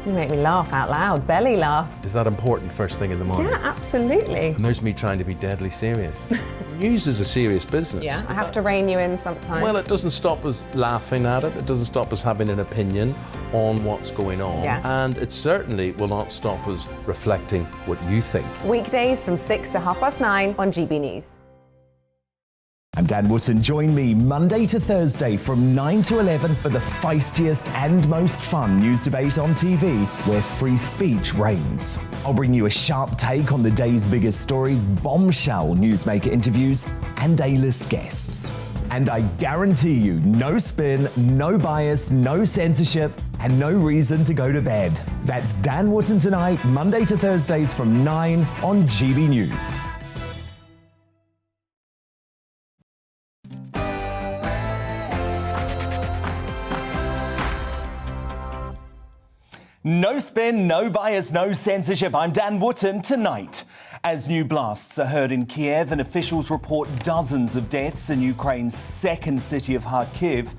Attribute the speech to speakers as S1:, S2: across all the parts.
S1: You make me laugh out loud, belly laugh.
S2: Is that important first thing in the morning?
S1: Yeah, absolutely.
S2: And there's me trying to be deadly serious. News is a serious business.
S1: Yeah, I have to rein you in sometimes.
S2: Well, it doesn't stop us laughing at it. It doesn't stop us having an opinion on what's going on.
S1: Yeah.
S2: And it certainly will not stop us reflecting what you think.
S1: Weekdays from 6 to 9:30 on GB News.
S3: I'm Dan Wootton. Join me Monday to Thursday from 9 to 11 for the feistiest and most fun news debate on TV, where free speech reigns. I'll bring you a sharp take on the day's biggest stories, bombshell newsmaker interviews, and A-list guests. And I guarantee you, no spin, no bias, no censorship, and no reason to go to bed. That's Dan Wootton tonight, Monday to Thursdays from 9 on GB News. No spin, no bias, no censorship. I'm Dan Wootton tonight. As new blasts are heard in Kiev and officials report dozens of deaths in Ukraine's second city of Kharkiv,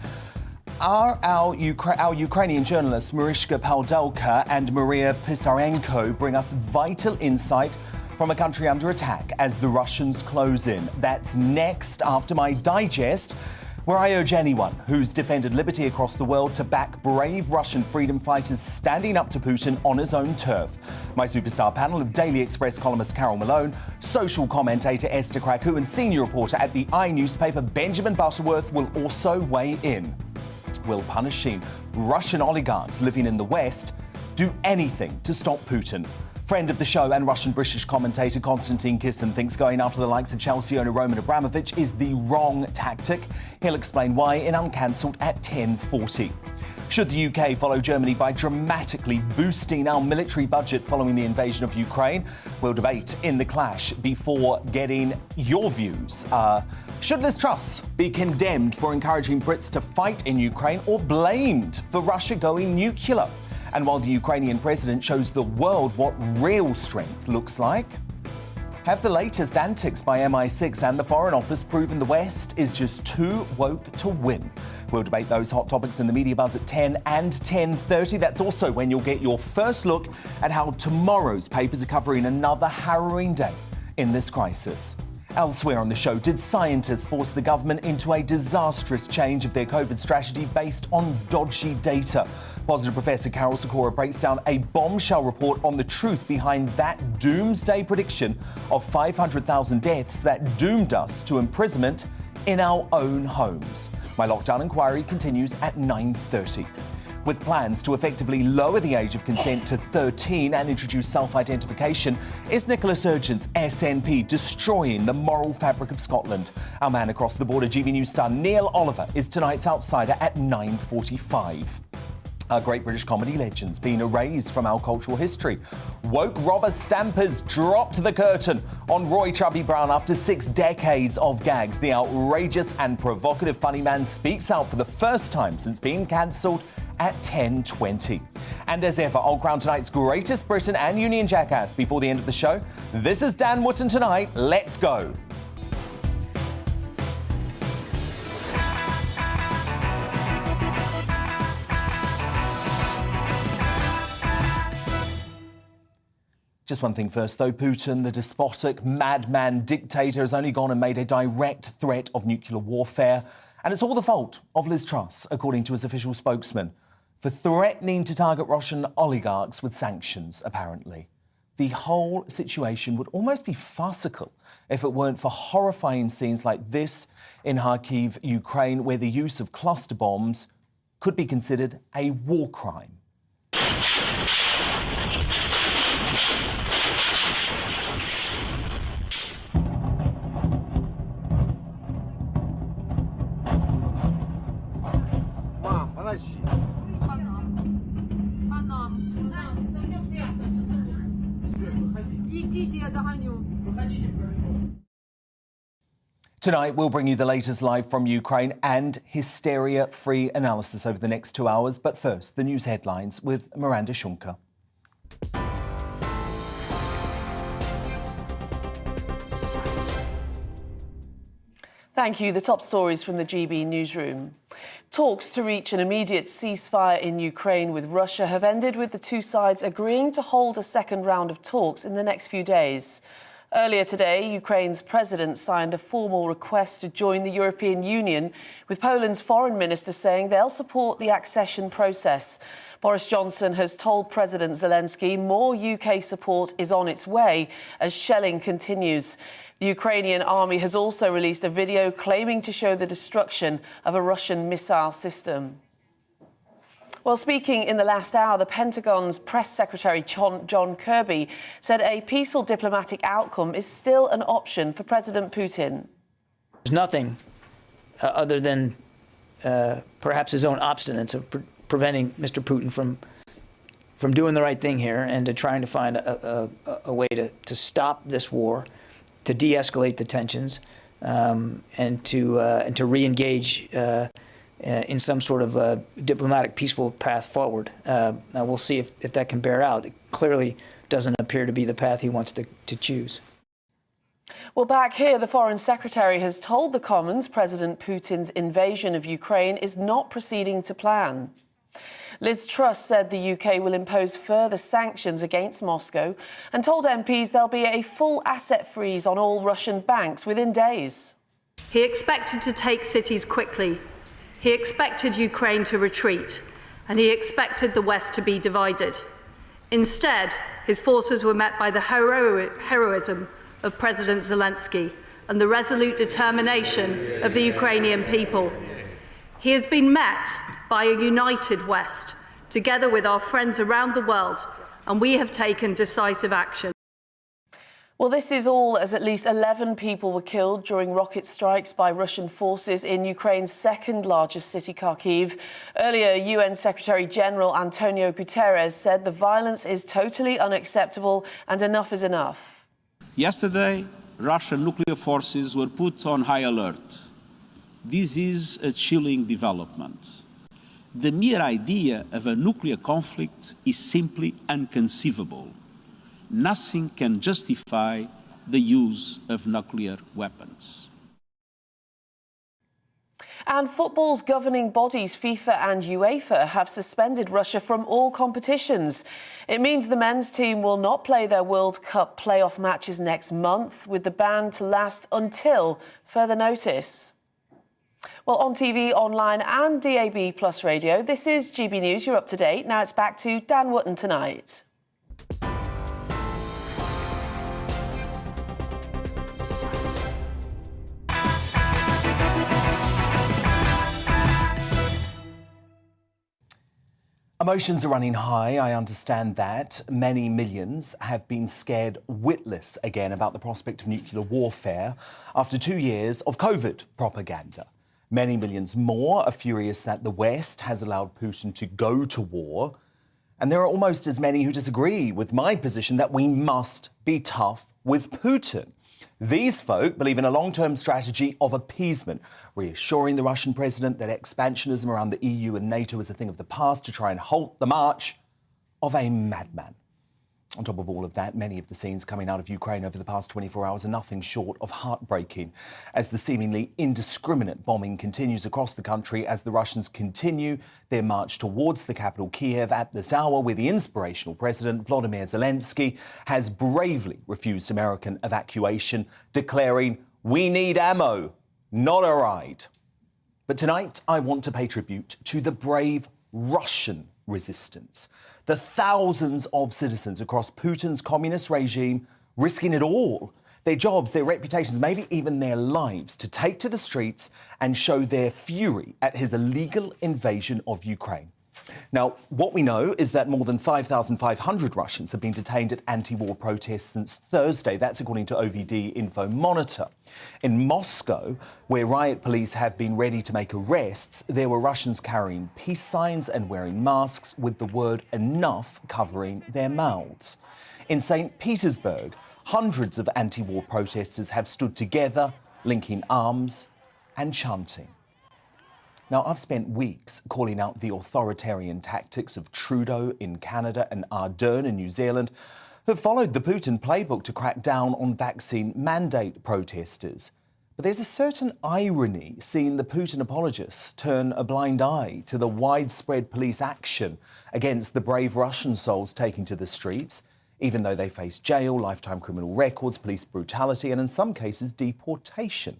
S3: our Ukrainian journalists Mariska Paldalka and Maria Pisarenko bring us vital insight from a country under attack as the Russians close in. That's next after my digest, where I urge anyone who's defended liberty across the world to back brave Russian freedom fighters standing up to Putin on his own turf. My superstar panel of Daily Express columnist Carol Malone, social commentator Esther Kraku and senior reporter at the newspaper Benjamin Butterworth will also weigh in. Will punishing Russian oligarchs living in the West do anything to stop Putin? Friend of the show and Russian-British commentator Constantine Kisin thinks going after the likes of Chelsea owner Roman Abramovich is the wrong tactic. He'll explain why in Uncancelled at 10:40. Should the UK follow Germany by dramatically boosting our military budget following the invasion of Ukraine? We'll debate in The Clash before getting your views. Should Liz Truss be condemned for encouraging Brits to fight in Ukraine or blamed for Russia going nuclear? And while the Ukrainian president shows the world what real strength looks like, have the latest antics by MI6 and the Foreign Office proven the West is just too woke to win? We'll debate those hot topics in the Media Buzz at 10 and 10:30. That's also when you'll get your first look at how tomorrow's papers are covering another harrowing day in this crisis. Elsewhere on the show, did scientists force the government into a disastrous change of their COVID strategy based on dodgy data? Positive Professor Carol Sikora breaks down a bombshell report on the truth behind that doomsday prediction of 500,000 deaths that doomed us to imprisonment in our own homes. My lockdown inquiry continues at 9:30. With plans to effectively lower the age of consent to 13 and introduce self-identification, is Nicola Sturgeon's SNP destroying the moral fabric of Scotland? Our man across the border, GB News star Neil Oliver, is tonight's outsider at 9:45. Our great British comedy legends being erased from our cultural history. Woke robber stampers dropped the curtain on Roy Chubby Brown after 6 decades of gags. The outrageous and provocative funny man speaks out for the first time since being cancelled at 10:20. And as ever, I'll crown tonight's greatest Briton and Union jackass before the end of the show. This is Dan Wootton tonight. Let's go. Just one thing first, though. Putin, the despotic madman dictator, has only gone and made a direct threat of nuclear warfare. And it's all the fault of Liz Truss, according to his official spokesman, for threatening to target Russian oligarchs with sanctions, apparently. The whole situation would almost be farcical if it weren't for horrifying scenes like this in Kharkiv, Ukraine, where the use of cluster bombs could be considered a war crime. Tonight, we'll bring you the latest live from Ukraine and hysteria-free analysis over the next 2 hours. But first, the news headlines with Miranda Shunker.
S4: Thank you. The top stories from the GB newsroom. Talks to reach an immediate ceasefire in Ukraine with Russia have ended with the two sides agreeing to hold a second round of talks in the next few days. Earlier today, Ukraine's president signed a formal request to join the European Union, with Poland's foreign minister saying they'll support the accession process. Boris Johnson has told President Zelensky more UK support is on its way as shelling continues. The Ukrainian army has also released a video claiming to show the destruction of a Russian missile system. Well, speaking in the last hour, the Pentagon's press secretary, John Kirby, said a peaceful diplomatic outcome is still an option for President Putin.
S5: There's nothing other than perhaps his own obstinance of preventing Mr. Putin from doing the right thing here and to trying to find a way to stop this war, to de-escalate the tensions, and to re-engage in some sort of diplomatic, peaceful path forward. Now we'll see if that can bear out. It clearly doesn't appear to be the path he wants to choose.
S4: Well, back here, the Foreign Secretary has told the Commons President Putin's invasion of Ukraine is not proceeding to plan. Liz Truss said the UK will impose further sanctions against Moscow and told MPs there'll be a full asset freeze on all Russian banks within days.
S6: He expected to take cities quickly. He expected Ukraine to retreat, and he expected the West to be divided. Instead, his forces were met by the heroism of President Zelensky and the resolute determination of the Ukrainian people. He has been met by a united West, together with our friends around the world, and we have taken decisive action.
S4: Well, this is all as at least 11 people were killed during rocket strikes by Russian forces in Ukraine's second largest city, Kharkiv. Earlier, UN Secretary-General Antonio Guterres said the violence is totally unacceptable and enough is enough.
S7: Yesterday, Russian nuclear forces were put on high alert. This is a chilling development. The mere idea of a nuclear conflict is simply inconceivable. Nothing can justify the use of nuclear weapons.
S4: And football's governing bodies, FIFA and UEFA, have suspended Russia from all competitions. It means the men's team will not play their World Cup playoff matches next month, with the ban to last until further notice. Well, on TV, online and DAB Plus radio, this is GB News. You're up to date. Now it's back to Dan Wootton tonight.
S3: Emotions are running high, I understand that. Many millions have been scared witless again about the prospect of nuclear warfare after 2 years of COVID propaganda. Many millions more are furious that the West has allowed Putin to go to war. And there are almost as many who disagree with my position that we must be tough with Putin. These folk believe in a long-term strategy of appeasement, reassuring the Russian president that expansionism around the EU and NATO is a thing of the past to try and halt the march of a madman. On top of all of that, many of the scenes coming out of Ukraine over the past 24 hours are nothing short of heartbreaking, as the seemingly indiscriminate bombing continues across the country as the Russians continue their march towards the capital Kiev at this hour, where the inspirational President Volodymyr Zelensky has bravely refused American evacuation, declaring, "We need ammo, not a ride." But tonight, I want to pay tribute to the brave Russian resistance. The thousands of citizens across Putin's communist regime risking it all, their jobs, their reputations, maybe even their lives, to take to the streets and show their fury at his illegal invasion of Ukraine. Now, what we know is that more than 5,500 Russians have been detained at anti-war protests since Thursday. That's according to OVD Info Monitor. In Moscow, where riot police have been ready to make arrests, there were Russians carrying peace signs and wearing masks with the word "enough" covering their mouths. In St. Petersburg, hundreds of anti-war protesters have stood together, linking arms and chanting. Now, I've spent weeks calling out the authoritarian tactics of Trudeau in Canada and Ardern in New Zealand, who followed the Putin playbook to crack down on vaccine mandate protesters. But there's a certain irony seeing the Putin apologists turn a blind eye to the widespread police action against the brave Russian souls taking to the streets, even though they face jail, lifetime criminal records, police brutality, and in some cases, deportation.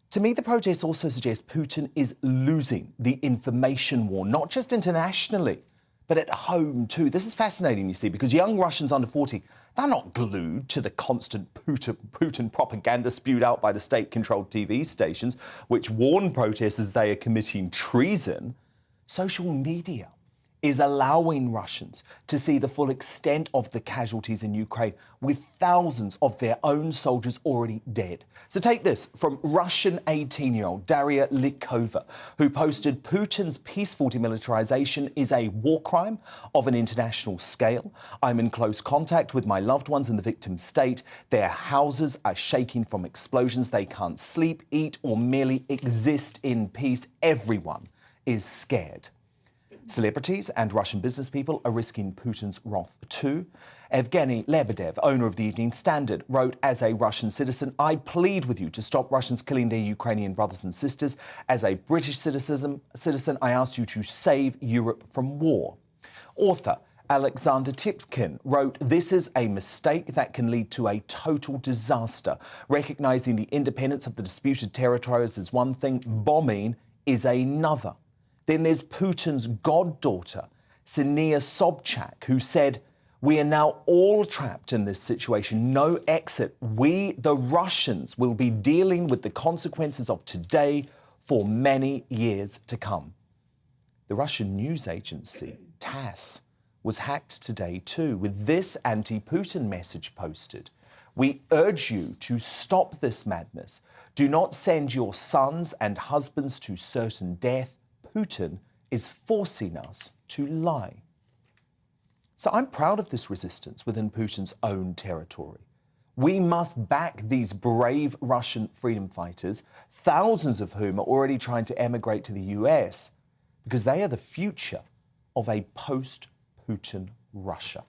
S3: To me, the protests also suggest Putin is losing the information war, not just internationally, but at home too. This is fascinating, you see, because young Russians under 40, they're not glued to the constant Putin propaganda spewed out by the state-controlled TV stations, which warn protesters they are committing treason. Social media is allowing Russians to see the full extent of the casualties in Ukraine, with thousands of their own soldiers already dead. So take this from Russian 18-year-old Daria Likova, who posted Putin's peaceful demilitarization is a war crime of an international scale. I'm in close contact with my loved ones in the victim state. Their houses are shaking from explosions. They can't sleep, eat, or merely exist in peace. Everyone is scared. Celebrities and Russian business people are risking Putin's wrath too. Evgeny Lebedev, owner of the Evening Standard, wrote, as a Russian citizen, I plead with you to stop Russians killing their Ukrainian brothers and sisters. As a British citizen, I ask you to save Europe from war. Author Alexander Tipkin wrote, this is a mistake that can lead to a total disaster. Recognising the independence of the disputed territories is one thing, bombing is another. Then there's Putin's goddaughter, Ksenia Sobchak, who said, we are now all trapped in this situation, no exit. We, the Russians, will be dealing with the consequences of today for many years to come. The Russian news agency, TASS, was hacked today too, with this anti-Putin message posted. We urge you to stop this madness. Do not send your sons and husbands to certain death. Putin is forcing us to lie. So I'm proud of this resistance within Putin's own territory. We must back these brave Russian freedom fighters, thousands of whom are already trying to emigrate to the US, because they are the future of a post-Putin Russia.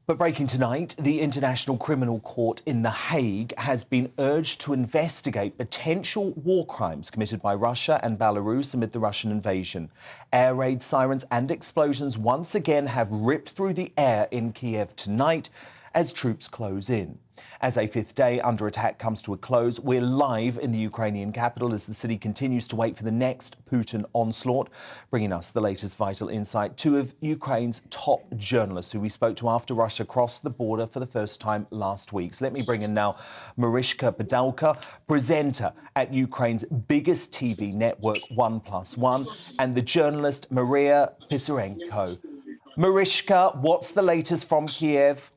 S3: But breaking tonight, the International Criminal Court in The Hague has been urged to investigate potential war crimes committed by Russia and Belarus amid the Russian invasion. Air raid sirens and explosions once again have ripped through the air in Kiev tonight as troops close in. As a fifth day under attack comes to a close, we're live in the Ukrainian capital as the city continues to wait for the next Putin onslaught. Bringing us the latest vital insight, two of Ukraine's top journalists who we spoke to after Russia crossed the border for the first time last week. So let me bring in now Mariska Podolka, presenter at Ukraine's biggest TV network, 1+1, and the journalist Maria Pisarenko. Mariska, what's the latest from Kiev?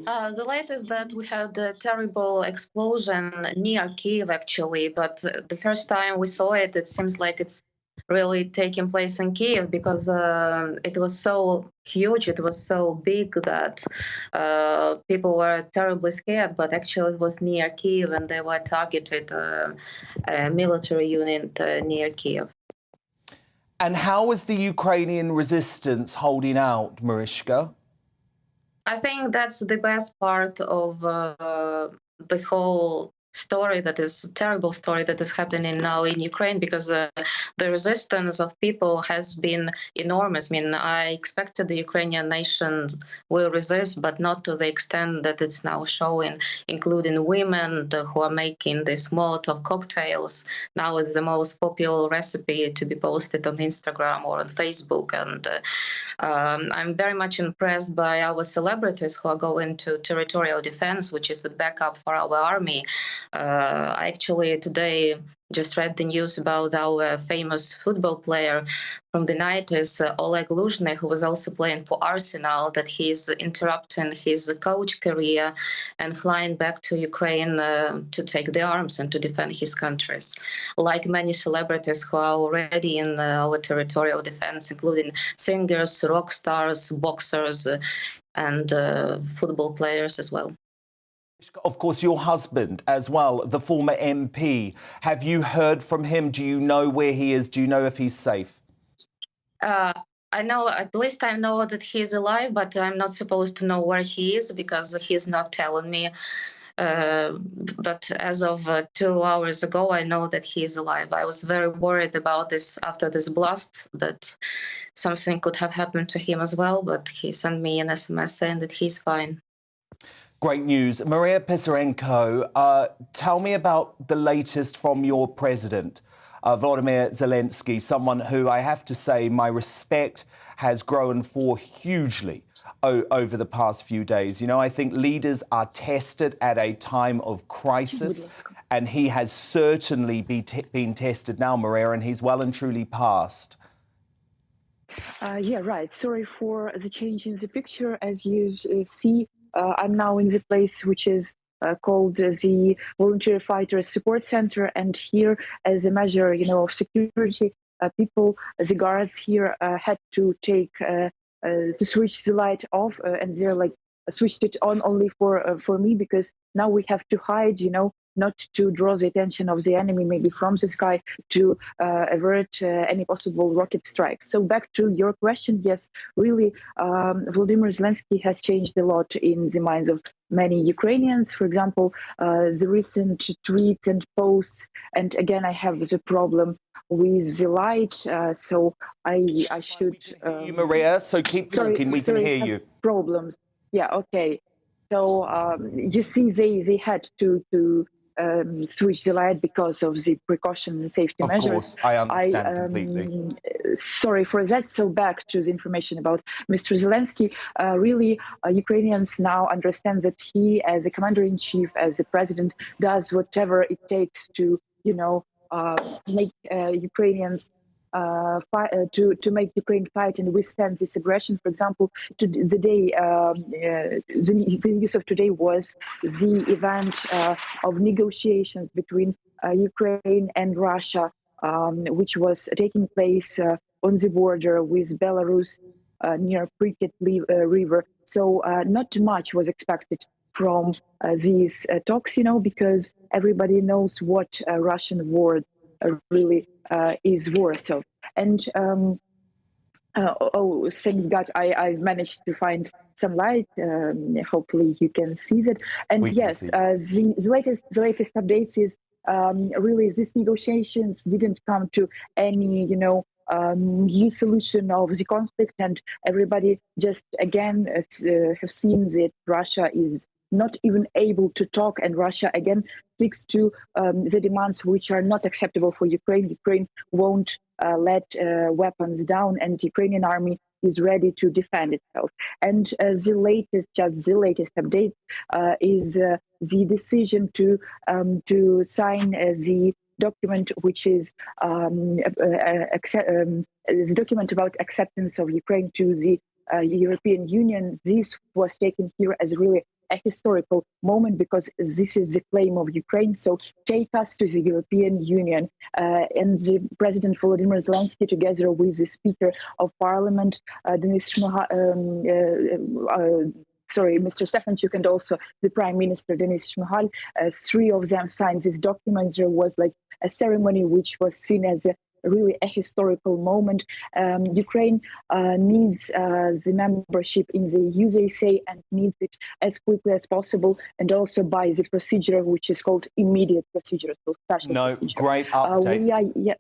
S8: The latest that we had a terrible explosion near Kiev, actually, but the first time we saw it, it seems like it's really taking place in Kiev because it was so huge, it was so big that people were terribly scared, but actually it was near Kiev and they were targeted a military unit near Kiev.
S3: And how is the Ukrainian resistance holding out, Mariska?
S8: I think that's the best part of the whole story, that is a terrible story that is happening now in Ukraine, because the resistance of people has been enormous. I mean, I expected the Ukrainian nation will resist, but not to the extent that it's now showing, including women who are making these Molotov cocktails. Now it's the most popular recipe to be posted on Instagram or on Facebook. And I'm very much impressed by our celebrities who are going to territorial defense, which is a backup for our army. I actually today just read the news about our famous football player from the 90s, Oleg Luzhny, who was also playing for Arsenal, that he's interrupting his coach career and flying back to Ukraine to take the arms and to defend his countries. Like many celebrities who are already in our territorial defense, including singers, rock stars, boxers, and football players as well.
S3: Of course, your husband as well, the former MP. Have you heard from him? Do you know where he is? Do you know if he's safe?
S8: I know, at least I know that he's alive, but I'm not supposed to know where he is because he's not telling me. But as of 2 hours ago, I know that he is alive. I was very worried about this after this blast, that something could have happened to him as well, but he sent me an SMS saying that he's fine.
S3: Great news. Maria Pisarenko, tell me about the latest from your president, Volodymyr Zelensky, someone who I have to say my respect has grown for hugely over the past few days. You know, I think leaders are tested at a time of crisis, and he has certainly been tested now, Maria, and he's well and truly passed.
S9: Yeah, right. Sorry for the change in the picture. As you see, I'm now in the place which is called the Volunteer Fighters Support Center, and here, as a measure, you know, of security, people, the guards here had to take to switch the light off, and they're like switched it on only for me, because now we have to hide, you know, not to draw the attention of the enemy, maybe from the sky, to avert any possible rocket strikes. So back to your question, yes, really, Volodymyr Zelensky has changed a lot in the minds of many Ukrainians. For example, the recent tweets and posts, and again, I have the problem with the light, so I should...
S3: you, Maria, so keep talking, we can hear you.
S9: Problems. Yeah, okay. So you see, they had to switch the light because of the precaution and safety measures.
S3: Of course, I understand completely.
S9: Sorry for that. So back to the information about Mr. Zelensky. Really, Ukrainians now understand that he, as a commander-in-chief, as a president, does whatever it takes to, you know, make Ukrainians to make Ukraine fight and withstand this aggression. For example, the news of today was the event of negotiations between Ukraine and Russia, which was taking place on the border with Belarus near Pripyat River. So not much was expected from these talks, you know, because everybody knows what Russian war really is worth of. And thanks God, I managed to find some light. Hopefully you can see that. And yes, the latest updates is really these negotiations didn't come to any, you know, new solution of the conflict, and everybody just again have seen that Russia is not even able to talk, and Russia again sticks to the demands which are not acceptable for Ukraine. Ukraine won't let weapons down, and Ukrainian army is ready to defend itself. And the latest update is the decision to sign the document, which is the document about acceptance of Ukraine to the European Union. This was taken here as really a historical moment, because this is the claim of Ukraine. So take us to the European Union. And the President Volodymyr Zelensky, together with the Speaker of Parliament, Mr. Stefanchuk, and also the Prime Minister, Denis Shmyhal, three of them signed this document. There was like a ceremony which was seen as really a historical moment. Ukraine needs the membership in the EU, they say, and needs it as quickly as possible, and also by the procedure which is called immediate procedure. So special procedure.
S3: Great update.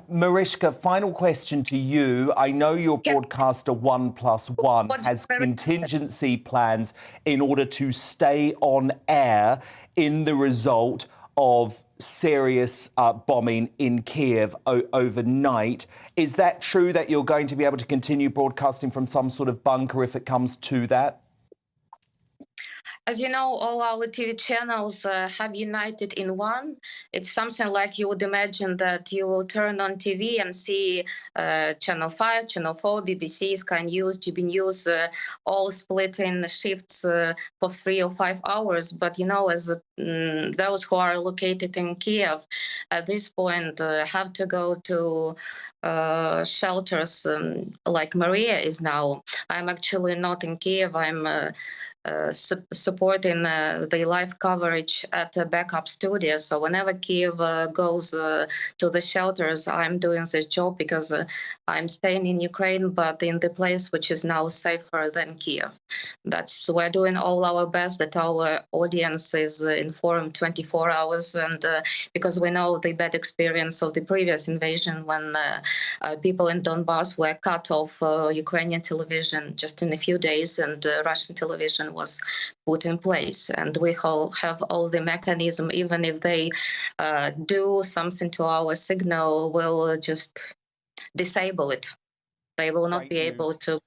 S3: Mariska, final question to you. I know your broadcaster 1+1 has contingency plans in order to stay on air in the result of serious bombing in Kiev overnight. Is that true, that you're going to be able to continue broadcasting from some sort of bunker if it comes to that?
S8: As you know, all our TV channels have united in one. It's something like you would imagine that you will turn on TV and see Channel 5, Channel 4, BBC, Sky News, GBNews, all split in shifts for 3 or 5 hours. But, you know, as those who are located in Kiev at this point have to go to shelters like Maria is now. I'm actually not in Kiev. I'm supporting the live coverage at a backup studio. So whenever Kiev goes to the shelters, I'm doing this job because I'm staying in Ukraine, but in the place which is now safer than Kiev. We're doing all our best that our audience is informed 24 hours, and because we know the bad experience of the previous invasion when people in Donbass were cut off Ukrainian television just in a few days, and Russian television was put in place. And we have all the mechanism, even if they do something to our signal, we'll just disable it. They will not be able to.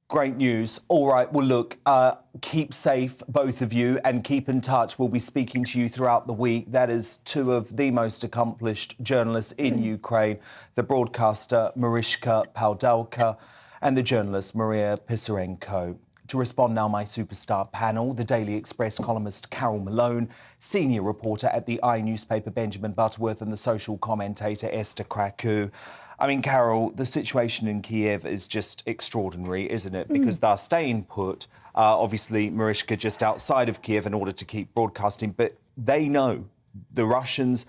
S3: Great news. All right. Well, look, keep safe, both of you, and keep in touch. We'll be speaking to you throughout the week. That is two of the most accomplished journalists in Ukraine, the broadcaster Mariska Pawdelka and the journalist Maria Pisarenko. To respond now, my superstar panel, the Daily Express columnist Carol Malone, senior reporter at the newspaper Benjamin Butterworth, and the social commentator Esther Krakow. I mean, Carol, the situation in Kiev is just extraordinary, isn't it? Because they're staying put. Obviously, Mariska just outside of Kiev in order to keep broadcasting, but they know the Russians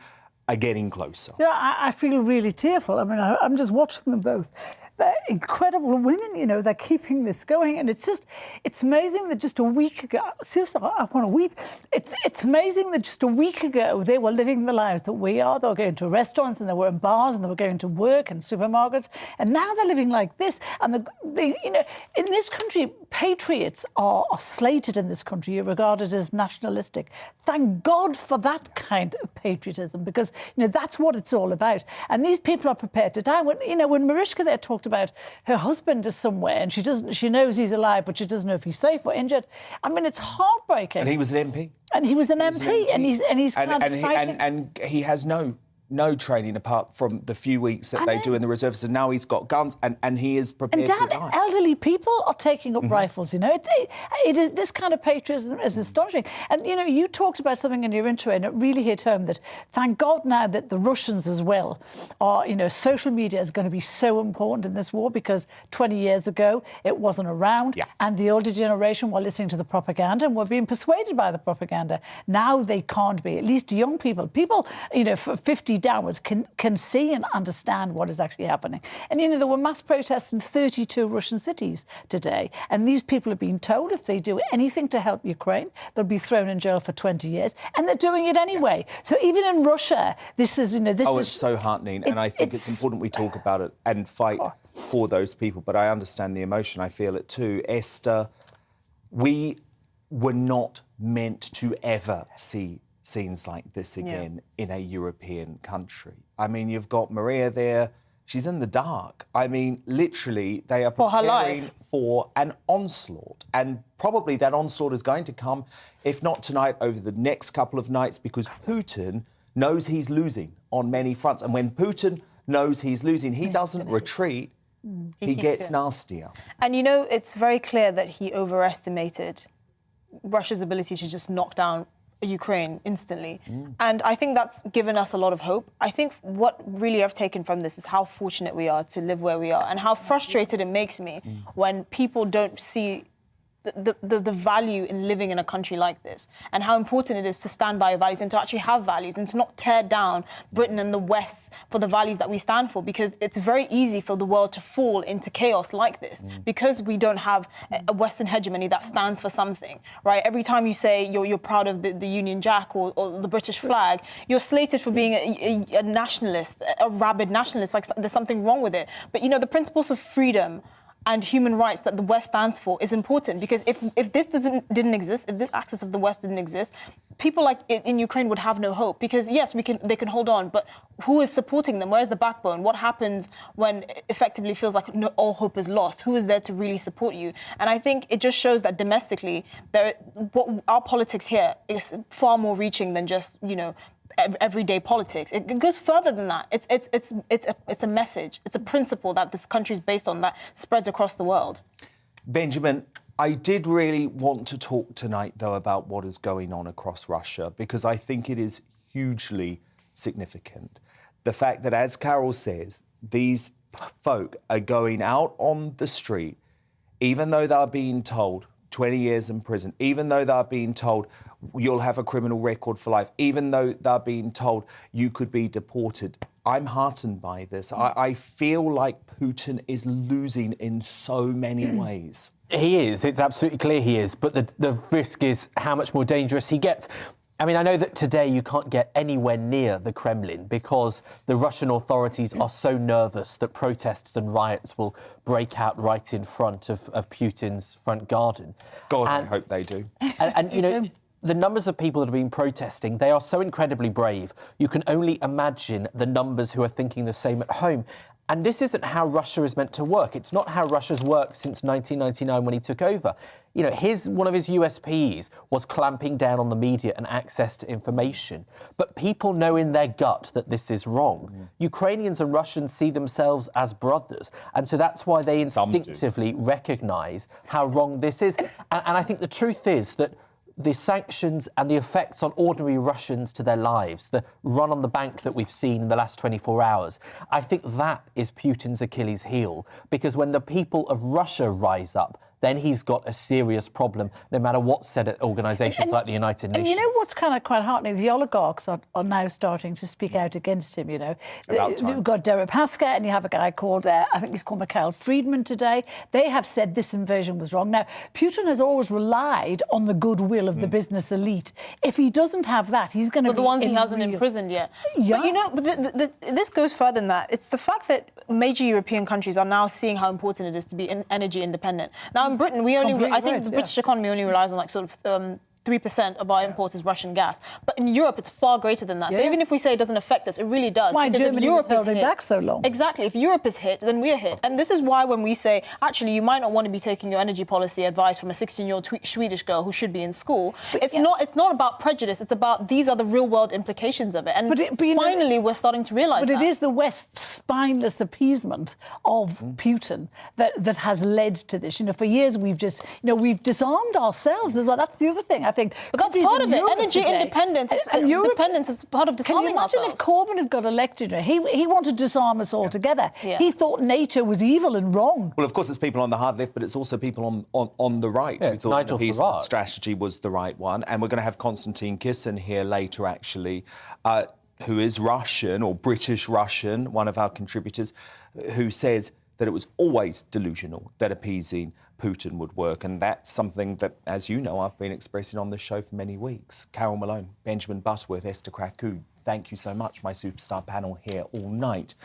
S3: are getting closer.
S10: Yeah, I feel really tearful. I mean, I'm just watching them both. They're incredible women, you know, they're keeping this going. And it's amazing that just a week ago, seriously, I want to weep. It's amazing that just a week ago, they were living the lives that we are. They were going to restaurants and they were in bars and they were going to work and supermarkets. And now they're living like this. And, you know, in this country, patriots are slated in this country. You're regarded as nationalistic. Thank God for that kind of patriotism, because, you know, that's what it's all about. And these people are prepared to die. When Mariska there talked about her husband is somewhere and she knows he's alive, but she doesn't know if he's safe or injured. I mean, it's heartbreaking.
S3: And he was an MP.
S10: And he was an MP, and he's kind of fighting.
S3: And he has no training apart from the few weeks that they do in the reserves, and now he's got guns and he is prepared to die.
S10: Elderly people are taking up rifles, you know. It is this kind of patriotism is astonishing. And, you know, you talked about something in your intro and it really hit home that thank God now that the Russians as well are, you know, social media is going to be so important in this war, because 20 years ago it wasn't around and the older generation were listening to the propaganda and were being persuaded by the propaganda. Now they can't be. At least young people, you know, for 50 downwards can see and understand what is actually happening. And, you know, there were mass protests in 32 Russian cities today. And these people have been told if they do anything to help Ukraine, they'll be thrown in jail for 20 years. And they're doing it anyway. So even in Russia, this is, you know, this is...
S3: it's so heartening. And I think it's important we talk about it and fight for those people. But I understand the emotion. I feel it too. Esther, we were not meant to ever see scenes like this again in a European country. I mean, you've got Maria there. She's in the dark. I mean, literally, they are preparing for an onslaught. And probably that onslaught is going to come, if not tonight, over the next couple of nights, because Putin knows he's losing on many fronts. And when Putin knows he's losing, he doesn't retreat. He gets nastier.
S11: And, you know, it's very clear that he overestimated Russia's ability to just knock down Ukraine instantly. And I think that's given us a lot of hope. I think what really I've taken from this is how fortunate we are to live where we are, and how frustrated it makes me when people don't see the value in living in a country like this, and how important it is to stand by your values and to actually have values and to not tear down Britain and the West for the values that we stand for, because it's very easy for the world to fall into chaos like this because we don't have a Western hegemony that stands for something, right? Every time you say you're proud of the Union Jack or the British flag, you're slated for being a nationalist, a rabid nationalist, like there's something wrong with it. But, you know, the principles of freedom and human rights that the West stands for is important, because if this didn't exist, if this axis of the West didn't exist, people like in Ukraine would have no hope. Because yes, they can hold on, but who is supporting them? Where's the backbone? What happens when it effectively feels like all hope is lost? Who is there to really support you? And I think it just shows that domestically, our politics here is far more reaching than just, you know, everyday politics. It goes further than that. It's a message. It's a principle that this country is based on that spreads across the world.
S3: Benjamin, I did really want to talk tonight, though, about what is going on across Russia, because I think it is hugely significant. The fact that, as Carol says, these folk are going out on the street, even though they're being told 20 years in prison, even though they're being told you'll have a criminal record for life, even though they're being told you could be deported. I'm heartened by this. I feel like Putin is losing in so many ways.
S12: He is. It's absolutely clear he is. But the risk is how much more dangerous he gets. I mean, I know that today you can't get anywhere near the Kremlin because the Russian authorities are so nervous that protests and riots will break out right in front of Putin's front garden.
S3: God, I hope they do.
S12: And you know, the numbers of people that have been protesting, they are so incredibly brave. You can only imagine the numbers who are thinking the same at home. And this isn't how Russia is meant to work. It's not how Russia's worked since 1999 when he took over. You know, one of his USPs was clamping down on the media and access to information. But people know in their gut that this is wrong. Ukrainians and Russians see themselves as brothers. And so that's why they instinctively recognise how wrong this is. And I think the truth is that the sanctions and the effects on ordinary Russians to their lives, the run on the bank that we've seen in the last 24 hours, I think that is Putin's Achilles heel. Because when the people of Russia rise up, then he's got a serious problem, no matter what's said at organisations like the United Nations.
S10: And you know what's kind of quite heartening? The oligarchs are now starting to speak out against him, you know. We've got Deripaska, and you have a guy called, I think he's called Mikhail Friedman today. They have said this invasion was wrong. Now, Putin has always relied on the goodwill of the business elite. If he doesn't have that, he's going to be...
S11: But the ones he hasn't imprisoned yet.
S10: Yeah.
S11: But, you know, this goes further than that. It's the fact that major European countries are now seeing how important it is to be energy independent. Now, in Britain, I think the British economy only relies on like sort of 3% of our imports is Russian gas. But in Europe, it's far greater than that. So even if we say it doesn't affect us, it really does.
S10: Why Germany was holding back so long.
S11: Exactly. If Europe is hit, then we're hit. And this is why when we say, actually, you might not want to be taking your energy policy advice from a 16-year-old Swedish girl who should be in school. It's not about prejudice. It's about these are the real-world implications of it. And finally, we're starting to realise that.
S10: But it is the West's spineless appeasement of Putin that has led to this. You know, for years we've disarmed ourselves as well. That's the other thing. I think.
S11: But that's part of it. Energy independence. Independence is part of disarming ourselves.
S10: Can you imagine if Corbyn has got elected? He wanted to disarm us altogether.
S11: Yeah.
S10: He thought NATO was evil and wrong.
S3: Well, of course, it's people on the hard left, but it's also people on the right who thought the peace strategy was the right one. And we're going to have Constantine Kisin here later, actually, who is Russian or British Russian, one of our contributors, who says that it was always delusional that appeasing Putin would work. And that's something that, as you know, I've been expressing on this show for many weeks. Carol Malone, Benjamin Butterworth, Esther Krakow, thank you so much, my superstar panel here all night.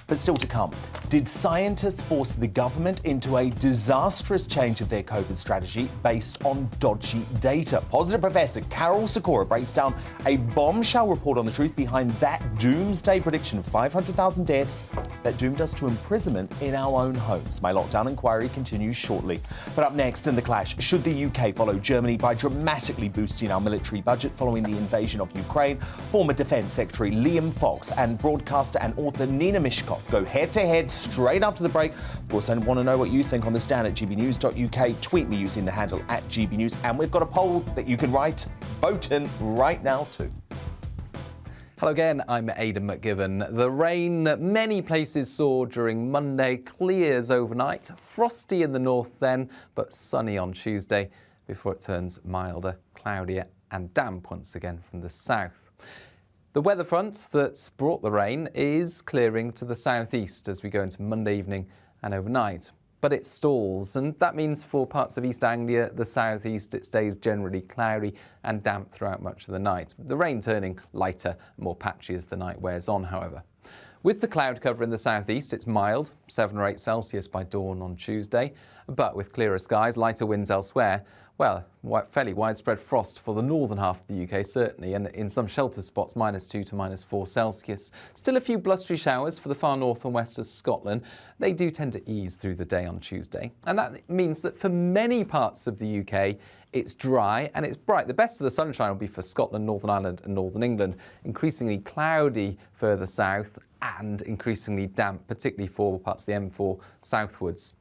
S3: But still to come, did scientists force the government into a disastrous change of their COVID strategy based on dodgy data? Positive Professor Carol Sikora breaks down a bombshell report on the truth behind that doomsday prediction of 500,000 deaths that doomed us to imprisonment in our own homes. My lockdown inquiry continues shortly. But up next in The Clash, should the UK follow Germany by dramatically boosting our military budget following the invasion of Ukraine? Former Defence Secretary Liam Fox and broadcaster and author Nina Mishkov go head-to-head straight after the break. Of course, I want to know what you think on this down at gbnews.uk. Tweet me using the handle @gbnews. And we've got a poll that you can write. Vote in right now too.
S13: Hello again, I'm Aidan McGibbon. The rain that many places saw during Monday clears overnight. Frosty in the north then, but sunny on Tuesday before it turns milder, cloudier and damp once again from the south. The weather front that's brought the rain is clearing to the southeast as we go into Monday evening and overnight. But it stalls, and that means for parts of East Anglia, the southeast, it stays generally cloudy and damp throughout much of the night. The rain turning lighter and more patchy as the night wears on, however. With the cloud cover in the southeast, it's mild, 7 or 8 Celsius by dawn on Tuesday. But with clearer skies, lighter winds elsewhere, well, fairly widespread frost for the northern half of the UK, certainly, and in some sheltered spots, -2 to -4 Celsius. Still a few blustery showers for the far north and west of Scotland. They do tend to ease through the day on Tuesday. And that means that for many parts of the UK, it's dry and it's bright. The best of the sunshine will be for Scotland, Northern Ireland and Northern England. Increasingly cloudy further south and increasingly damp, particularly for parts of the M4 southwards.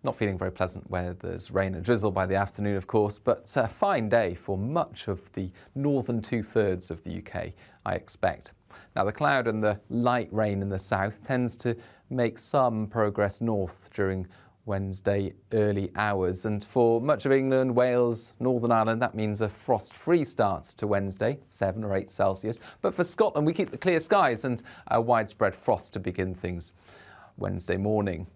S13: Not feeling very pleasant where there's rain and drizzle by the afternoon, of course, but a fine day for much of the northern 2/3 of the UK, I expect. Now, the cloud and the light rain in the south tends to make some progress north during Wednesday early hours. And for much of England, Wales, Northern Ireland, that means a frost-free start to Wednesday, 7 or 8 Celsius. But for Scotland, we keep the clear skies and a widespread frost to begin things Wednesday morning.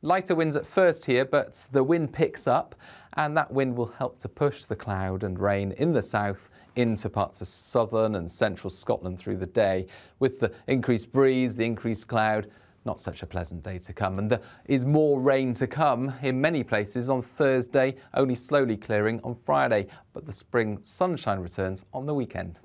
S13: Lighter winds at first here, but the wind picks up, and that wind will help to push the cloud and rain in the south into parts of southern and central Scotland through the day. With the increased breeze, the increased cloud, not such a pleasant day to come. And there is more rain to come in many places on Thursday, only slowly clearing on Friday. But the spring sunshine returns on the weekend.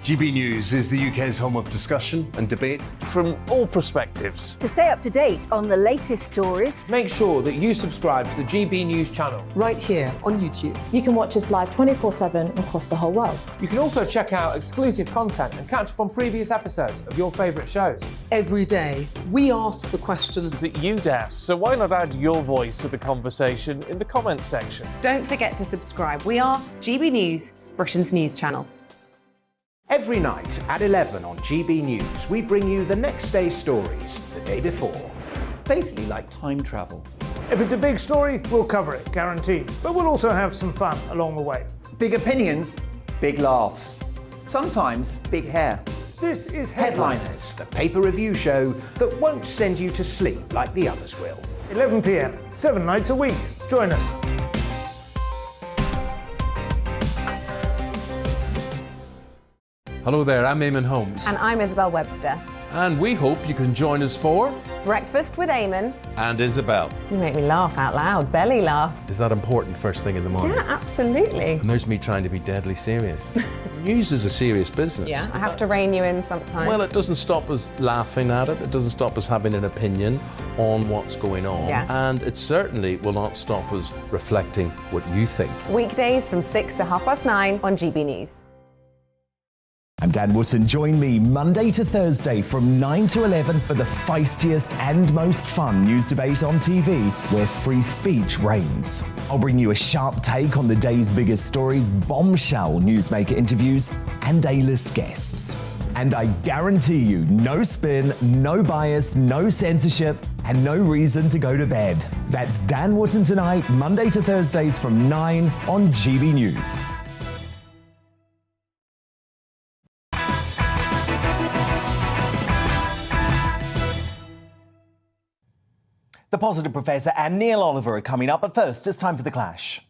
S14: GB News is the UK's home of discussion and debate
S15: from all perspectives.
S16: To stay up to date on the latest stories,
S15: make sure that you subscribe to the GB News channel
S17: right here on YouTube.
S18: You can watch us live 24/7 across the whole world.
S15: You can also check out exclusive content and catch up on previous episodes of your favourite shows.
S17: Every day, we ask the questions that you'd ask, so why not add your voice to the conversation in the comments section?
S1: Don't forget to subscribe. We are GB News, Britain's news channel.
S19: Every night at 11 on GB News, we bring you the next day's stories the day before. It's basically like time travel.
S20: If it's a big story, we'll cover it, guaranteed. But we'll also have some fun along the way.
S21: Big opinions, big laughs. Sometimes big hair.
S20: This is
S19: Headliners, the paper review show that won't send you to sleep like the others will.
S20: 11 p.m, 7 nights a week. Join us.
S2: Hello there, I'm Eamon Holmes.
S1: And I'm Isabel Webster.
S2: And we hope you can join us for
S1: Breakfast with Eamon
S2: and Isabel.
S1: You make me laugh out loud, belly laugh.
S2: Is that important first thing in the morning?
S1: Yeah, absolutely.
S2: And there's me trying to be deadly serious. News is a serious business.
S1: Yeah, I have to rein you in sometimes.
S2: Well, it doesn't stop us laughing at it. It doesn't stop us having an opinion on what's going on.
S1: Yeah.
S2: And it certainly will not stop us reflecting what you think.
S1: Weekdays from 6 to 9:30 on GB News.
S3: I'm Dan Wootton. Join me Monday to Thursday from 9 to 11 for the feistiest and most fun news debate on TV, where free speech reigns. I'll bring you a sharp take on the day's biggest stories, bombshell newsmaker interviews, and A-list guests. And I guarantee you, no spin, no bias, no censorship, and no reason to go to bed. That's Dan Wootton tonight, Monday to Thursdays from 9 on GB News. The Positive Professor and Neil Oliver are coming up, but first, it's time for The Clash.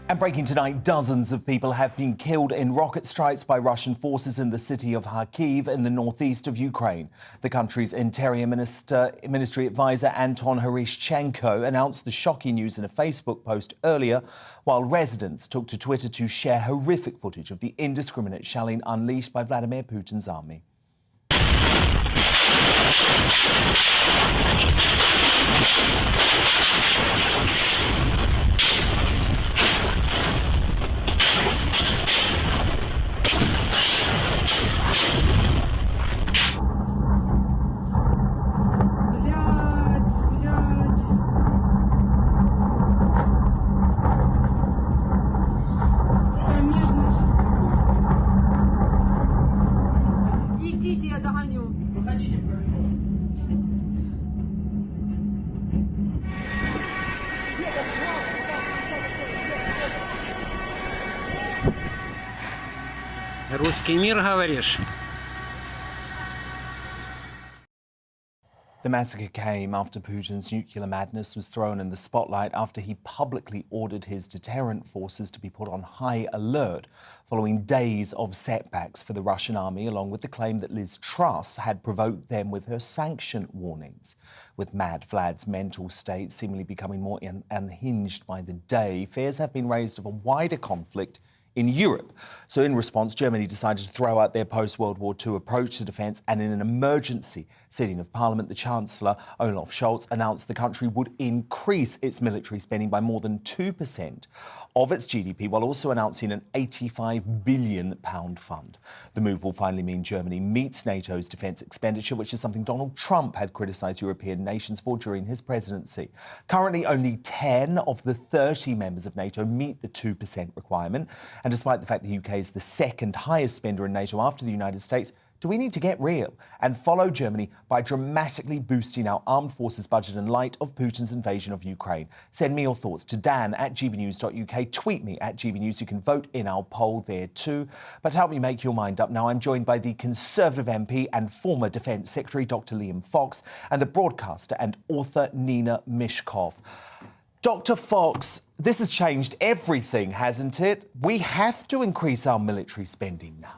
S3: And breaking tonight, dozens of people have been killed in rocket strikes by Russian forces in the city of Kharkiv in the northeast of Ukraine. The country's Interior Ministry advisor Anton Hryshchenko announced the shocking news in a Facebook post earlier, while residents took to Twitter to share horrific footage of the indiscriminate shelling unleashed by Vladimir Putin's army.
S22: Русский мир, говоришь?
S3: The massacre came after Putin's nuclear madness was thrown in the spotlight after he publicly ordered his deterrent forces to be put on high alert following days of setbacks for the Russian army, along with the claim that Liz Truss had provoked them with her sanction warnings. With Mad Vlad's mental state seemingly becoming more unhinged by the day, fears have been raised of a wider conflict in Europe. So in response, Germany decided to throw out their post-World War II approach to defence, and in an emergency sitting of Parliament, the Chancellor, Olaf Scholz, announced the country would increase its military spending by more than 2% of its GDP, while also announcing an £85 billion fund. The move will finally mean Germany meets NATO's defence expenditure, which is something Donald Trump had criticised European nations for during his presidency. Currently, only 10 of the 30 members of NATO meet the 2% requirement. And despite the fact the UK is the second highest spender in NATO after the United States, do we need to get real and follow Germany by dramatically boosting our armed forces budget in light of Putin's invasion of Ukraine? Send me your thoughts to dan@gbnews.uk. Tweet me at GBNews. You can vote in our poll there too. But help me make your mind up now. I'm joined by the Conservative MP and former Defence Secretary, Dr. Liam Fox, and the broadcaster and author, Nina Mishkov. Dr. Fox, this has changed everything, hasn't it? We have to increase our military spending now.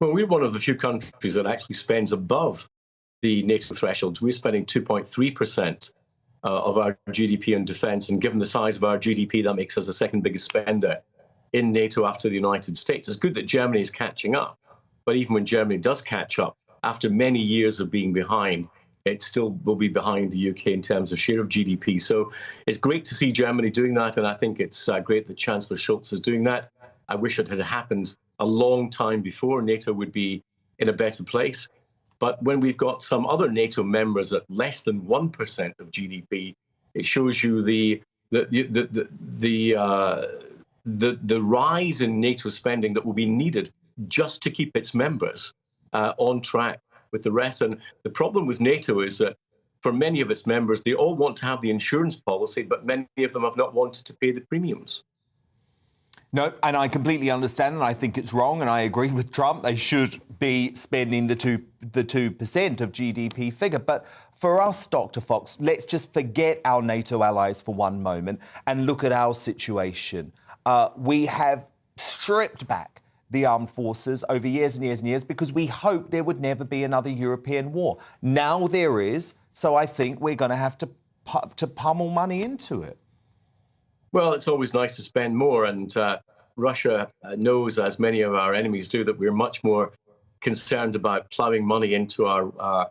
S5: Well, we're one of the few countries that actually spends above the NATO thresholds. We're spending 2.3% of our GDP on defence, and given the size of our GDP, that makes us the second biggest spender in NATO after the United States. It's good that Germany is catching up, but even when Germany does catch up, after many years of being behind, it still will be behind the UK in terms of share of GDP. So it's great to see Germany doing that, and I think it's great that Chancellor Scholz is doing that. I wish it had happened a long time before. NATO would be in a better place. But when we've got some other NATO members at less than 1% of GDP, it shows you the rise in NATO spending that will be needed just to keep its members on track with the rest. And the problem with NATO is that for many of its members, they all want to have the insurance policy, but many of them have not wanted to pay the premiums.
S3: No, and I completely understand, and I think it's wrong, and I agree with Trump. They should be spending the 2% of GDP figure. But for us, Dr. Fox, let's just forget our NATO allies for one moment and look at our situation. We have stripped back the armed forces over years and years and years because we hoped there would never be another European war. Now there is, so I think we're going to have to pummel money into it.
S5: Well, it's always nice to spend more, and Russia knows, as many of our enemies do, that we're much more concerned about ploughing money into our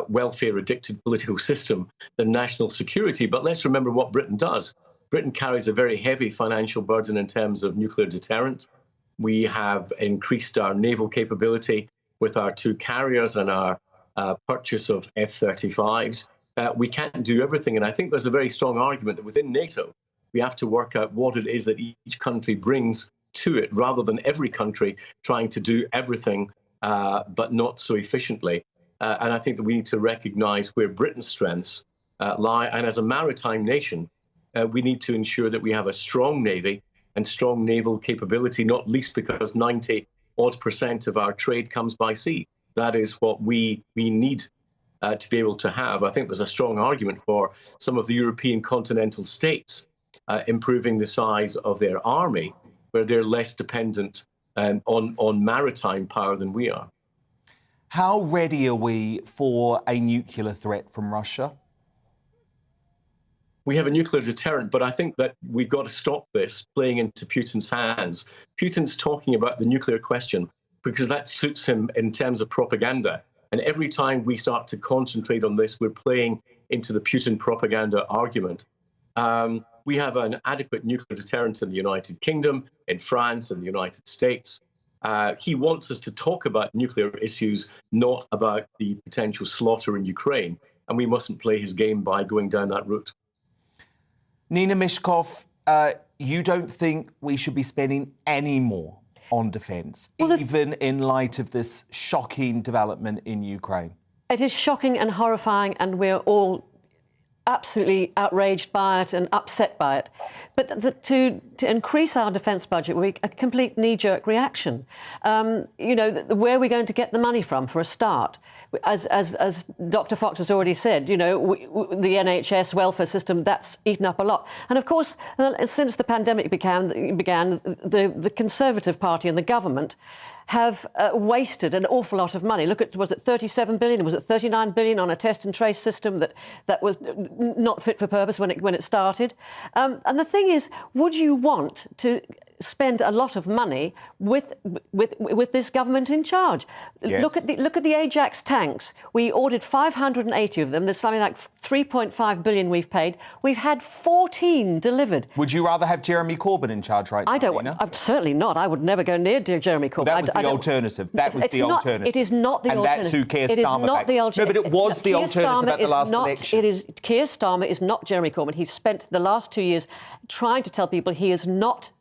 S5: welfare-addicted political system than national security. But let's remember what Britain does. Britain carries a very heavy financial burden in terms of nuclear deterrent. We have increased our naval capability with our 2 carriers and our purchase of F-35s. We can't do everything, and I think there's a very strong argument that within NATO, we have to work out what it is that each country brings to it, rather than every country trying to do everything, but not so efficiently. And I think that we need to recognise where Britain's strengths lie. And as a maritime nation, we need to ensure that we have a strong navy and strong naval capability, not least because 90-odd% of our trade comes by sea. That is what we need to be able to have. I think there's a strong argument for some of the European continental states improving the size of their army, where they're less dependent on maritime power than we are.
S3: How ready are we for a nuclear threat from Russia?
S5: We have a nuclear deterrent, but I think that we've got to stop this playing into Putin's hands. Putin's talking about the nuclear question because that suits him in terms of propaganda. And every time we start to concentrate on this, we're playing into the Putin propaganda argument. We have an adequate nuclear deterrent in the United Kingdom, in France, and the United States. He wants us to talk about nuclear issues, not about the potential slaughter in Ukraine. And we mustn't play his game by going down that route.
S3: Nina Mishkov, you don't think we should be spending any more on defence, even in light of this shocking development in Ukraine?
S6: It is shocking and horrifying, and we're all absolutely outraged by it and upset by it. But to increase our defence budget would be a complete knee-jerk reaction. You know, where are we going to get the money from, for a start? As Dr. Fox has already said, you know, the NHS welfare system, that's eaten up a lot. And of course, since the pandemic began, the Conservative Party and the government have wasted an awful lot of money. Look at, was it 37 billion? Was it 39 billion on a test and trace system that was not fit for purpose when it started? And the thing is, would you want to spend a lot of money with this government in charge.
S3: Yes.
S6: Look at the Ajax tanks. We ordered 580 of them. There's something like 3.5 billion we've paid. We've had 14 delivered.
S3: Would you rather have Jeremy Corbyn in charge right now?
S6: I don't. Certainly not. I would never go near Jeremy Corbyn.
S3: Well, that was the alternative. That was the alternative.
S6: It is not the alternative.
S3: And that's who Keir Starmer
S6: It is not the alternative.
S3: No, but it was the alternative at the last election.
S6: Keir Starmer is not Jeremy Corbyn. He's spent the last 2 years trying to tell people he is not.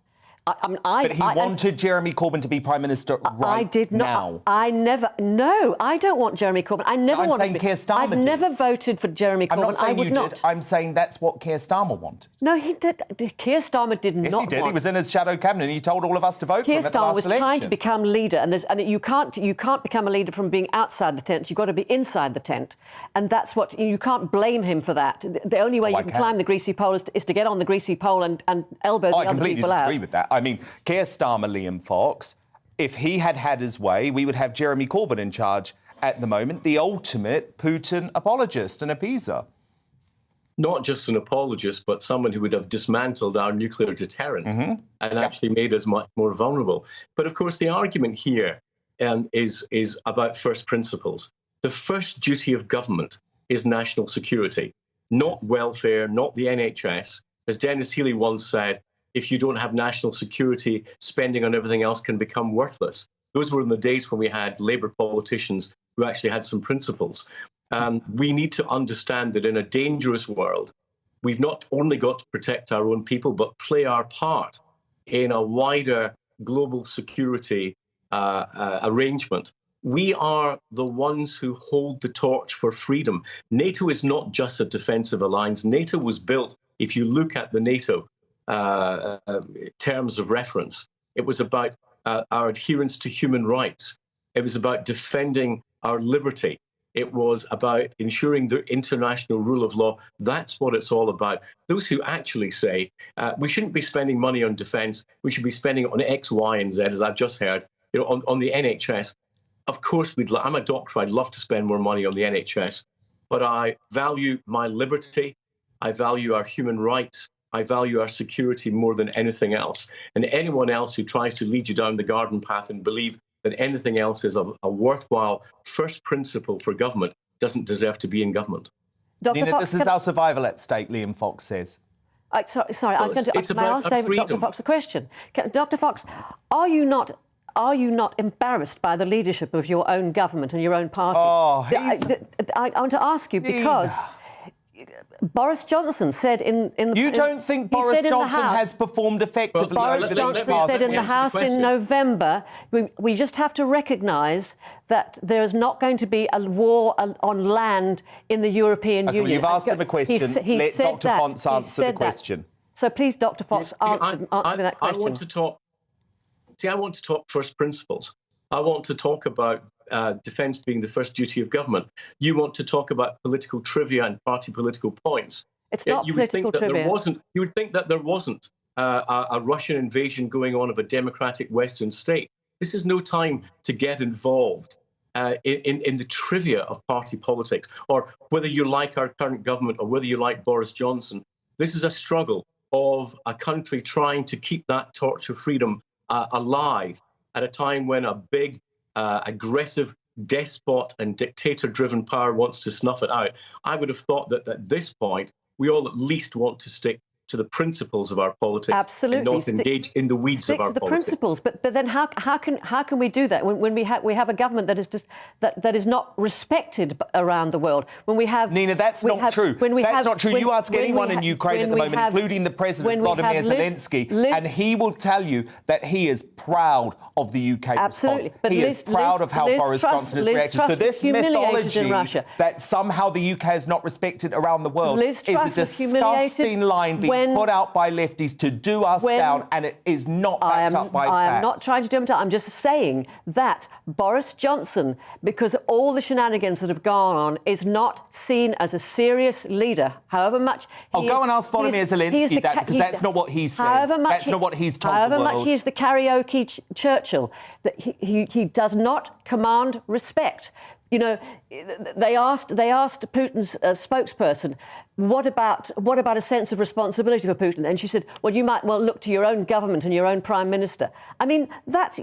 S3: But he wanted Jeremy Corbyn to be Prime Minister right
S6: I did not.
S3: now.
S6: I never. No, I don't want Jeremy Corbyn. I never
S3: I'm
S6: wanted.
S3: saying Keir Starmer
S6: I've
S3: did.
S6: never voted for Jeremy Corbyn.
S3: I'm not saying
S6: I would
S3: you
S6: not.
S3: did. I'm saying that's what Keir Starmer wanted.
S6: No, he did. Keir Starmer did
S3: Yes,
S6: not.
S3: he did.
S6: Want.
S3: He was in his shadow cabinet and he told all of us to vote for him at the last election.
S6: Keir Starmer was trying to become leader, and you can't become a leader from being outside the tent. You've got to be inside the tent, and that's what you can't blame him for that. The only way you can climb the greasy pole is to get on the greasy pole and elbow the other people out.
S3: I completely disagree with that. I mean, Keir Starmer, Liam Fox, if he had his way, we would have Jeremy Corbyn in charge at the moment, the ultimate Putin apologist and appeaser.
S5: Not just an apologist, but someone who would have dismantled our nuclear deterrent and actually made us much more vulnerable. But of course, the argument here is about first principles. The first duty of government is national security, not welfare, not the NHS. As Dennis Healy once said, if you don't have national security, spending on everything else can become worthless. Those were in the days when we had Labour politicians who actually had some principles. We need to understand that in a dangerous world, we've not only got to protect our own people, but play our part in a wider global security arrangement. We are the ones who hold the torch for freedom. NATO is not just a defensive alliance. NATO was built, if you look at the NATO terms of reference, it was about our adherence to human rights. It was about defending our liberty. It was about ensuring the international rule of law. That's what it's all about. Those who actually say we shouldn't be spending money on defence, we should be spending it on X, Y, and Z, as I've just heard, on the NHS. Of course, I'm a doctor. I'd love to spend more money on the NHS, but I value my liberty. I value our human rights. I value our security more than anything else. And anyone else who tries to lead you down the garden path and believe that anything else is a worthwhile first principle for government doesn't deserve to be in government.
S3: Nina, Fox, this is our survival at stake, Liam Fox says.
S6: Sorry, I was going to ask Dr. Fox a question. Dr. Fox, are you not embarrassed by the leadership of your own government and your own party? I want to ask you because Boris Johnson said in the...
S3: You don't think Boris Johnson has performed effectively?
S6: Boris Johnson said in the House in November, we just have to recognise that there is not going to be a war on land in the European Union.
S3: Well, you've asked him a question. Let Dr. Fox answer the question.
S6: So please, Dr. Fox, answer me that question.
S5: I want to talk first principles. I want to talk about defence being the first duty of government. You want to talk about political trivia and party political points.
S6: It's not political trivia.
S5: You would think that there wasn't a Russian invasion going on of a democratic Western state. This is no time to get involved in the trivia of party politics, or whether you like our current government or whether you like Boris Johnson. This is a struggle of a country trying to keep that torch of freedom alive at a time when a big, aggressive despot and dictator-driven power wants to snuff it out. I would have thought that at this point, we all at least want to stick to the principles of our politics.
S6: Absolutely.
S5: And not engage in the weeds of our politics.
S6: Stick to the principles, but then how can we do that when we have a government that is just that is not respected around the world? When we have
S3: Nina, that's not true. That's not true. You ask anyone in Ukraine at the moment, including the President Volodymyr Zelensky, and he will tell you that he is proud of the UK
S6: Absolutely.
S3: response.
S6: But
S3: he is proud of how Boris Johnson has reacted. So this mythology that somehow the UK is not respected around the world is a disgusting line being put out by lefties to do us down, and it is not backed up by facts.
S6: I am not trying to do him down. I'm just saying that Boris Johnson, because of all the shenanigans that have gone on, is not seen as a serious leader, however much...
S3: Go and ask Volodymyr Zelensky that, because that's not what he says. That's not what he's told the world.
S6: However much he's the karaoke Churchill, that he does not command respect. You know, they asked Putin's spokesperson, what about a sense of responsibility for Putin? And she said, well, you might well look to your own government and your own prime minister. I mean, that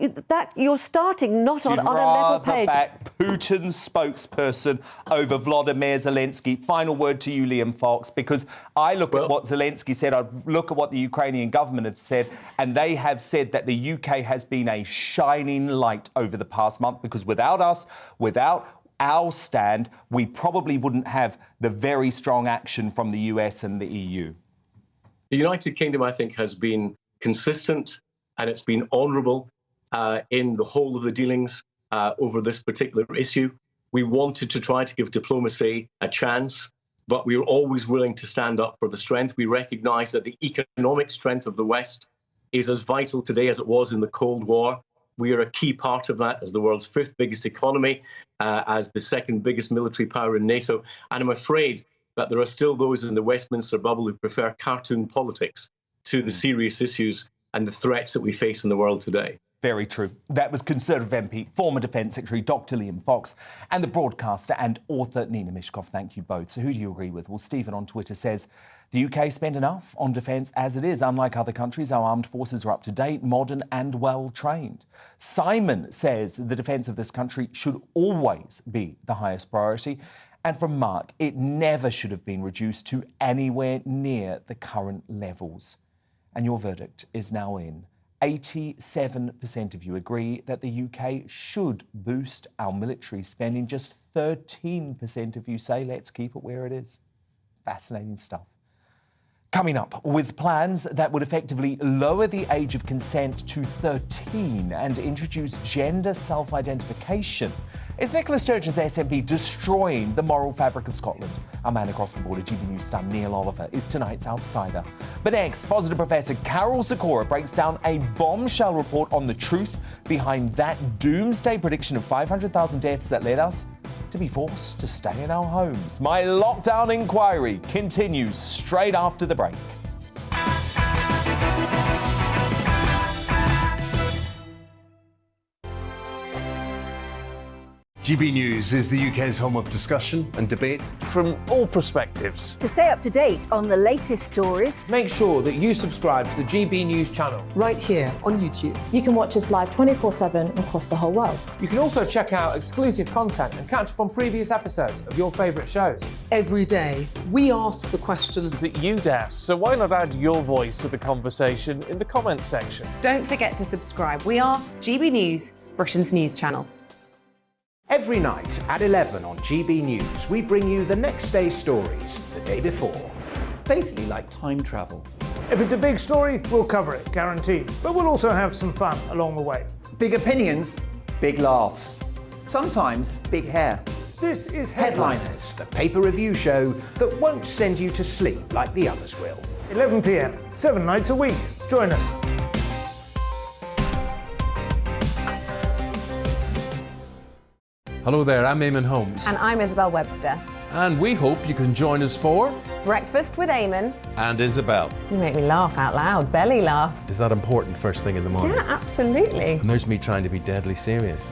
S6: you're starting not on a level page.
S3: Back Putin's spokesperson over Vladimir Zelensky. Final word to you, Liam Fox, because I look at what Zelensky said, I look at what the Ukrainian government have said, and they have said that the UK has been a shining light over the past month, because without us, without our stand, we probably wouldn't have the very strong action from the US and the EU.
S5: The United Kingdom, I think, has been consistent and it's been honourable in the whole of the dealings over this particular issue. We wanted to try to give diplomacy a chance, but we were always willing to stand up for the strength. We recognise that the economic strength of the West is as vital today as it was in the Cold War. We are a key part of that as the world's fifth biggest economy, as the second biggest military power in NATO. And I'm afraid that there are still those in the Westminster bubble who prefer cartoon politics to the serious issues and the threats that we face in the world today.
S3: Very true. That was Conservative MP, former Defence Secretary Dr Liam Fox, and the broadcaster and author Nina Mishkov. Thank you both. So who do you agree with? Well, Stephen on Twitter says, the UK spend enough on defence as it is. Unlike other countries, our armed forces are up to date, modern and well trained. Simon says the defence of this country should always be the highest priority. And from Mark, it never should have been reduced to anywhere near the current levels. And your verdict is now in. 87% of you agree that the UK should boost our military spending. Just 13% of you say let's keep it where it is. Fascinating stuff. Coming up, with plans that would effectively lower the age of consent to 13 and introduce gender self-identification. Is Nicola Sturgeon's SNP destroying the moral fabric of Scotland? Our man across the border, GBNews star Neil Oliver, is tonight's outsider. But next, positive Professor Carol Sikora breaks down a bombshell report on the truth behind that doomsday prediction of 500,000 deaths that led us to be forced to stay in our homes. My lockdown inquiry continues straight after the break.
S14: GB News is the UK's home of discussion and debate
S17: from all perspectives.
S16: To stay up to date on the latest stories,
S15: make sure that you subscribe to the GB News channel
S18: right here on YouTube. You can watch us live 24/7 across the whole world.
S15: You can also check out exclusive content and catch up on previous episodes of your favourite shows.
S4: Every day, we ask the questions
S17: that you'd ask, so why not add your voice to the conversation in the comments section?
S1: Don't forget to subscribe. We are GB News, Britain's news channel.
S19: Every night at 11 on GB News, we bring you the next day's stories the day before. It's basically like time travel.
S20: If it's a big story, we'll cover it, guaranteed. But we'll also have some fun along the way.
S21: Big opinions, big laughs. Sometimes big hair.
S20: This is
S19: Headliners, the paper review show that won't send you to sleep like the others will.
S20: 11 p.m, 7 nights a week. Join us.
S2: Hello there, I'm Eamon Holmes.
S1: And I'm Isabel Webster.
S2: And we hope you can join us for
S1: Breakfast with Eamon
S2: and Isabel.
S1: You make me laugh out loud, belly laugh.
S2: Is that important first thing in the morning?
S1: Yeah, absolutely.
S2: And there's me trying to be deadly serious.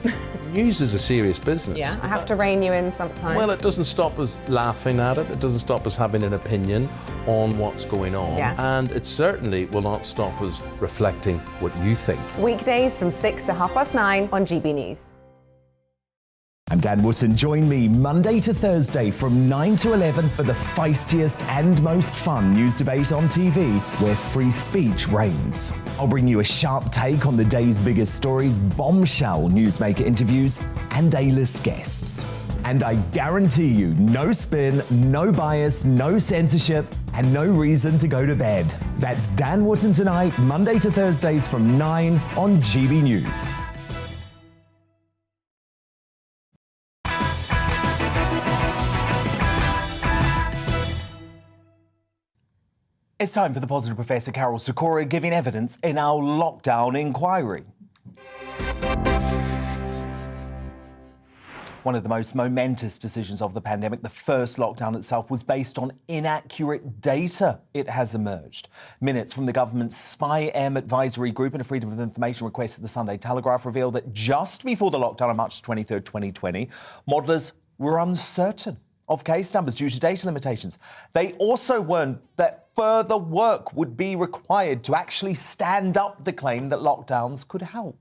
S2: News is a serious business.
S1: Yeah, I have to rein you in sometimes.
S2: Well, it doesn't stop us laughing at it. It doesn't stop us having an opinion on what's going on.
S1: Yeah.
S2: And it certainly will not stop us reflecting what you think.
S1: Weekdays from 6 to 9:30 on GB News.
S3: I'm Dan Wootton. Join me Monday to Thursday from 9 to 11 for the feistiest and most fun news debate on TV, where free speech reigns. I'll bring you a sharp take on the day's biggest stories, bombshell newsmaker interviews, and A-list guests. And I guarantee you, no spin, no bias, no censorship, and no reason to go to bed. That's Dan Wootton tonight, Monday to Thursdays from 9 on GB News. It's time for the positive Professor Carol Sikora giving evidence in our lockdown inquiry. One of the most momentous decisions of the pandemic, the first lockdown itself, was based on inaccurate data, it has emerged. Minutes from the government's Spy M advisory group and a Freedom of Information request at the Sunday Telegraph revealed that just before the lockdown on March 23rd, 2020, modellers were uncertain of case numbers due to data limitations. They also warned that further work would be required to actually stand up the claim that lockdowns could help.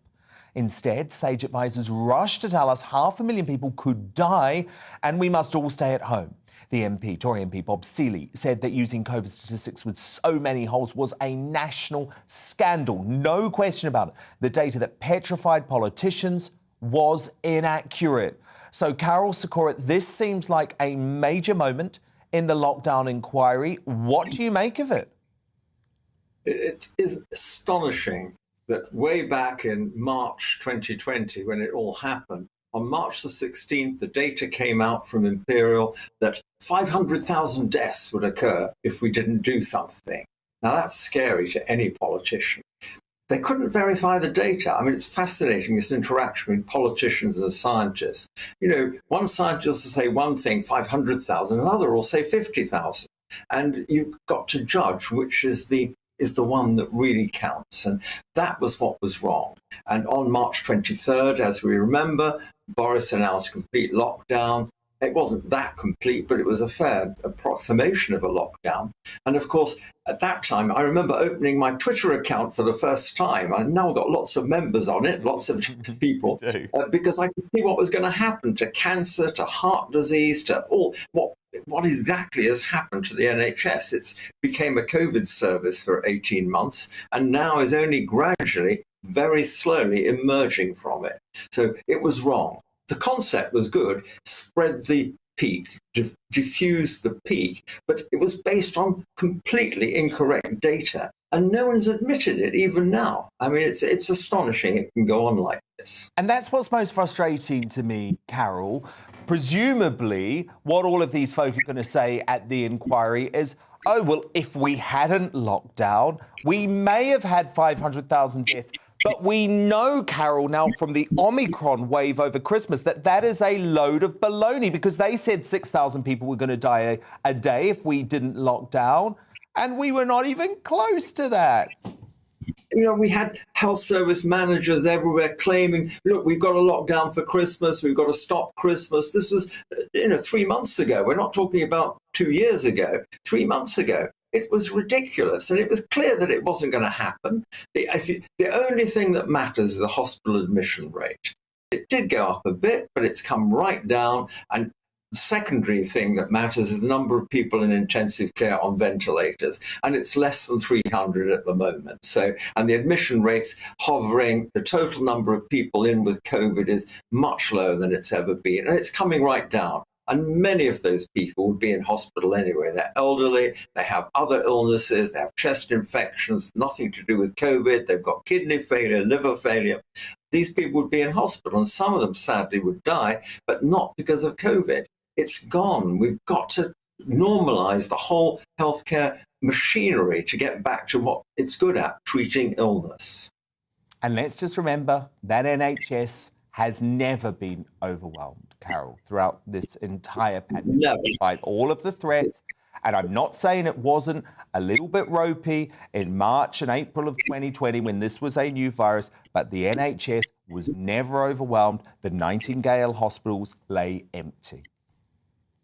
S3: Instead, SAGE advisors rushed to tell us 500,000 people could die and we must all stay at home. The Tory MP Bob Seeley said that using COVID statistics with so many holes was a national scandal. No question about it. The data that petrified politicians was inaccurate. So, Carol Sikora, this seems like a major moment in the lockdown inquiry. What do you make of it?
S7: It is astonishing that way back in March 2020, when it all happened, on March the 16th, the data came out from Imperial that 500,000 deaths would occur if we didn't do something. Now, that's scary to any politician. They couldn't verify the data. I mean, it's fascinating, this interaction between politicians and scientists. You know, one scientist will say one thing, 500,000, another will say 50,000. And you've got to judge which is the one that really counts. And that was what was wrong. And on March 23rd, as we remember, Boris announced complete lockdown. It wasn't that complete, but it was a fair approximation of a lockdown. And of course, at that time, I remember opening my Twitter account for the first time. I've now got lots of members on it, lots of people, because I could see what was going to happen to cancer, to heart disease, to all what exactly has happened to the NHS. It became a COVID service for 18 months and now is only gradually, very slowly emerging from it. So it was wrong. The concept was good, spread the peak, diffuse the peak, but it was based on completely incorrect data. And no one's admitted it, even now. I mean, it's astonishing it can go on like this.
S3: And that's what's most frustrating to me, Carol. Presumably, what all of these folk are going to say at the inquiry is, oh, well, if we hadn't locked down, we may have had 500,000 deaths. But we know, Carol, now from the Omicron wave over Christmas, that is a load of baloney, because they said 6,000 people were going to die a day if we didn't lock down. And we were not even close to that.
S7: You know, we had health service managers everywhere claiming, look, we've got to lock down for Christmas, we've got to stop Christmas. This was, 3 months ago. We're not talking about 2 years ago, 3 months ago. It was ridiculous, and it was clear that it wasn't going to happen. The only thing that matters is the hospital admission rate. It did go up a bit, but it's come right down. And the secondary thing that matters is the number of people in intensive care on ventilators, and it's less than 300 at the moment. So, and the admission rates hovering, the total number of people in with COVID is much lower than it's ever been, and it's coming right down. And many of those people would be in hospital anyway. They're elderly, they have other illnesses, they have chest infections, nothing to do with COVID, they've got kidney failure, liver failure. These people would be in hospital, and some of them sadly would die, but not because of COVID. It's gone. We've got to normalise the whole healthcare machinery to get back to what it's good at, treating illness.
S3: And let's just remember that NHS has never been overwhelmed, Carol, throughout this entire pandemic, despite all of the threats. And I'm not saying it wasn't a little bit ropey in March and April of 2020 when this was a new virus, but the NHS was never overwhelmed. The Nightingale hospitals lay empty.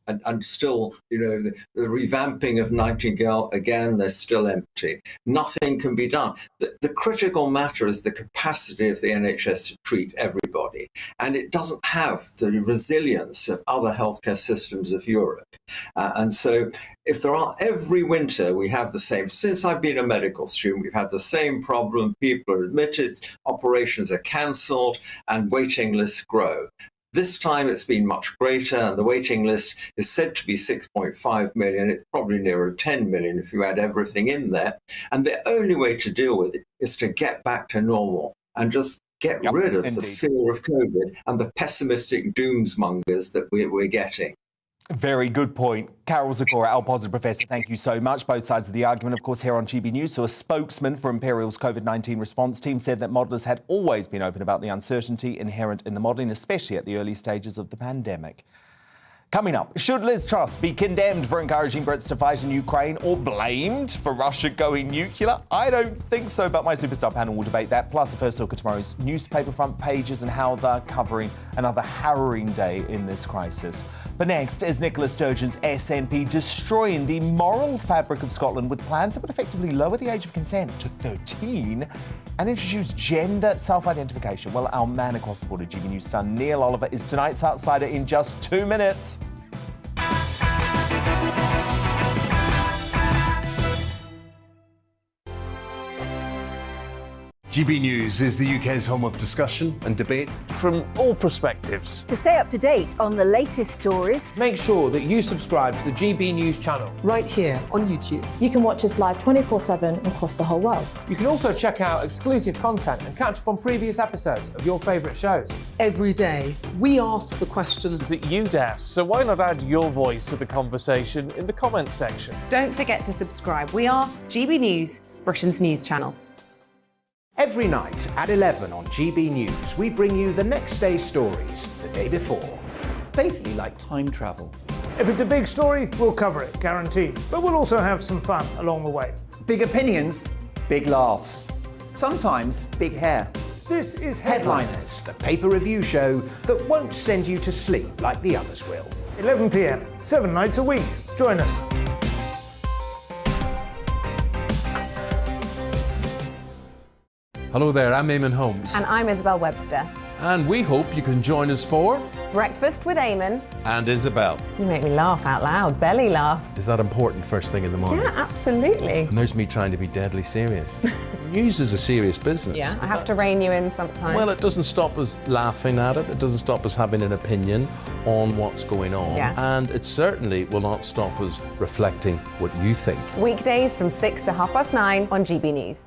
S7: And still, the revamping of Nightingale, again, they're still empty. Nothing can be done. The critical matter is the capacity of the NHS to treat everybody. And it doesn't have the resilience of other healthcare systems of Europe. And so if there are, every winter we have the same, since I've been a medical student, we've had the same problem. People are admitted, operations are cancelled, and waiting lists grow. This time it's been much greater, and the waiting list is said to be 6.5 million. It's probably nearer 10 million if you add everything in there. And the only way to deal with it is to get back to normal and just get rid of the fear of COVID and the pessimistic doomsmongers that we're getting.
S3: Very good point. Carol Sikora, our positive professor, thank you so much. Both sides of the argument, of course, here on GBNews. So a spokesman for Imperial's COVID-19 response team said that modellers had always been open about the uncertainty inherent in the modelling, especially at the early stages of the pandemic. Coming up, should Liz Truss be condemned for encouraging Brits to fight in Ukraine or blamed for Russia going nuclear? I don't think so, but my superstar panel will debate that, plus a first look at tomorrow's newspaper front pages and how they're covering another harrowing day in this crisis. But next is Nicola Sturgeon's SNP destroying the moral fabric of Scotland with plans that would effectively lower the age of consent to 13 and introduce gender self-identification. Well, our man across the border, GBNews star Neil Oliver, is tonight's outsider in just 2 minutes.
S14: GB News is the UK's home of discussion and debate
S17: from all perspectives.
S16: To stay up to date on the latest stories,
S15: make sure that you subscribe to the GB News channel
S4: right here on YouTube.
S18: You can watch us live 24/7 across the whole world.
S15: You can also check out exclusive content and catch up on previous episodes of your favourite shows.
S4: Every day, we ask the questions
S17: that you'd ask, so why not add your voice to the conversation in the comments section?
S1: Don't forget to subscribe. We are GB News, Britain's news channel.
S19: Every night at 11 on GB News, we bring you the next day's stories the day before. It's basically like time travel.
S20: If it's a big story, we'll cover it, guaranteed. But we'll also have some fun along the way.
S21: Big opinions, big laughs. Sometimes big hair.
S20: This is
S19: Headliners, the paper review show that won't send you to sleep like the others will.
S20: 11 p.m, 7 nights a week. Join us.
S2: Hello there, I'm Eamon Holmes.
S1: And I'm Isabel Webster.
S2: And we hope you can join us for
S1: Breakfast with Eamon
S2: and Isabel.
S1: You make me laugh out loud, belly laugh.
S2: Is that important first thing in the morning?
S1: Yeah, absolutely.
S2: And there's me trying to be deadly serious. News is a serious business.
S1: Yeah, I have to rein you in sometimes.
S2: Well, it doesn't stop us laughing at it. It doesn't stop us having an opinion on what's going on.
S1: Yeah.
S2: And it certainly will not stop us reflecting what you think.
S1: Weekdays from 6 to 9:30 on GB News.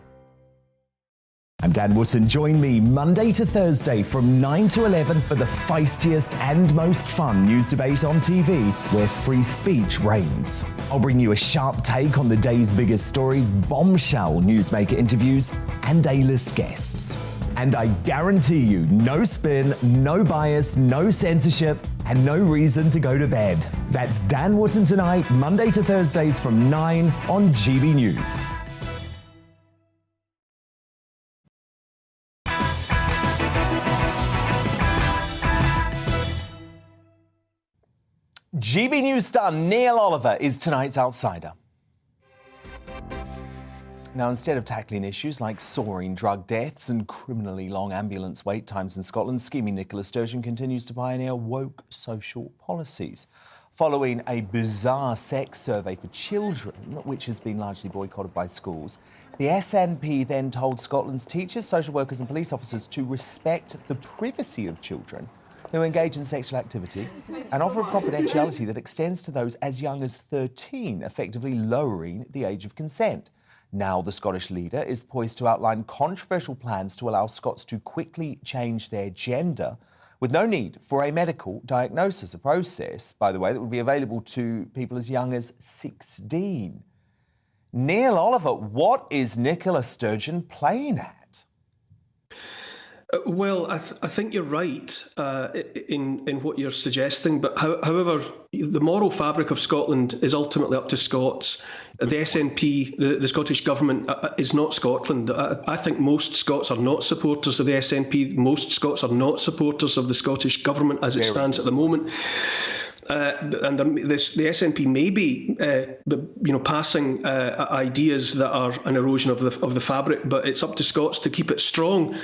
S3: I'm Dan Wootton. Join me Monday to Thursday from 9 to 11 for the feistiest and most fun news debate on TV, where free speech reigns. I'll bring you a sharp take on the day's biggest stories, bombshell newsmaker interviews, and A-list guests. And I guarantee you, no spin, no bias, no censorship, and no reason to go to bed. That's Dan Wootton tonight, Monday to Thursdays from 9 on GB News. GB News star Neil Oliver is tonight's outsider. Now, instead of tackling issues like soaring drug deaths and criminally long ambulance wait times in Scotland, scheming Nicola Sturgeon continues to pioneer woke social policies. Following a bizarre sex survey for children, which has been largely boycotted by schools, the SNP then told Scotland's teachers, social workers and police officers to respect the privacy of children who engage in sexual activity, an offer of confidentiality that extends to those as young as 13, effectively lowering the age of consent. Now the Scottish leader is poised to outline controversial plans to allow Scots to quickly change their gender with no need for a medical diagnosis, a process, by the way, that would be available to people as young as 16. Neil Oliver, what is Nicola Sturgeon playing at?
S8: Well, I think you're right in what you're suggesting, but however, the moral fabric of Scotland is ultimately up to Scots. The SNP, the Scottish Government, is not Scotland. I think most Scots are not supporters of the SNP. Most Scots are not supporters of the Scottish Government as it stands at the moment. And the SNP may be, passing ideas that are an erosion of the fabric, but it's up to Scots to keep it strong.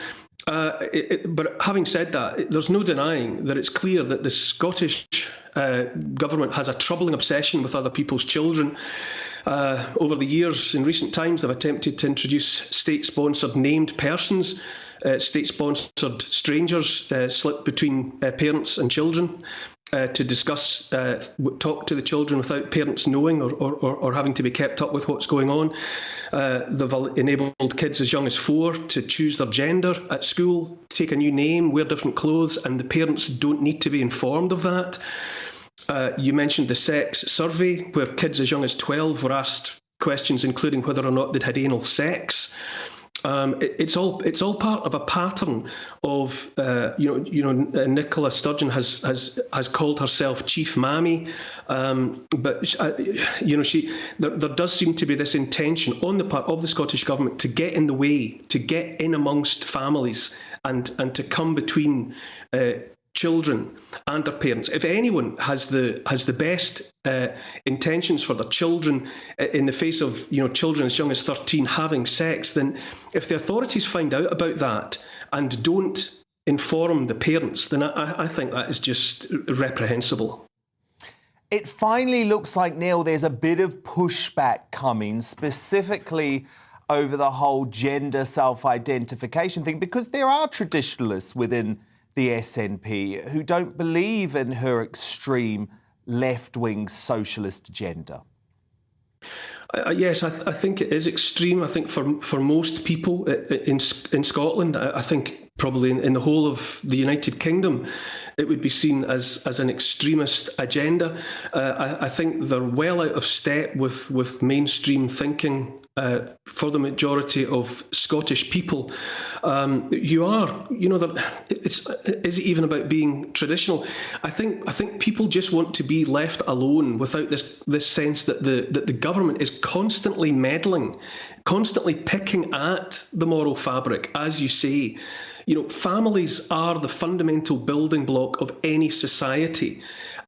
S8: But having said that, there's no denying that it's clear that the Scottish government has a troubling obsession with other people's children. Over the years, in recent times, they've attempted to introduce state-sponsored named persons, state-sponsored strangers slip between parents and children. To discuss, talk to the children without parents knowing or having to be kept up with what's going on. They've enabled kids as young as 4 to choose their gender at school, take a new name, wear different clothes, and the parents don't need to be informed of that. You mentioned the sex survey, where kids as young as 12 were asked questions including whether or not they'd had anal sex. It's all part of a pattern of Nicola Sturgeon has called herself Chief Mammy, but there does seem to be this intention on the part of the Scottish Government to get in the way, to get in amongst families, and to come between children and their parents. If anyone has the best intentions for their children in the face of children as young as 13 having sex, then if the authorities find out about that and don't inform the parents, then I think that is just reprehensible.
S3: It finally looks like, Neil, there's a bit of pushback coming, specifically over the whole gender self-identification thing, because there are traditionalists within the SNP who don't believe in her extreme left-wing socialist agenda.
S8: Yes, I think it is extreme. I think for most people in Scotland, I think probably in the whole of the United Kingdom, it would be seen as an extremist agenda. I think they're well out of step with mainstream thinking for the majority of Scottish people. Is it even about being traditional? I think people just want to be left alone without this sense that the government is constantly meddling, constantly picking at the moral fabric, as you say. Families are the fundamental building block of any society.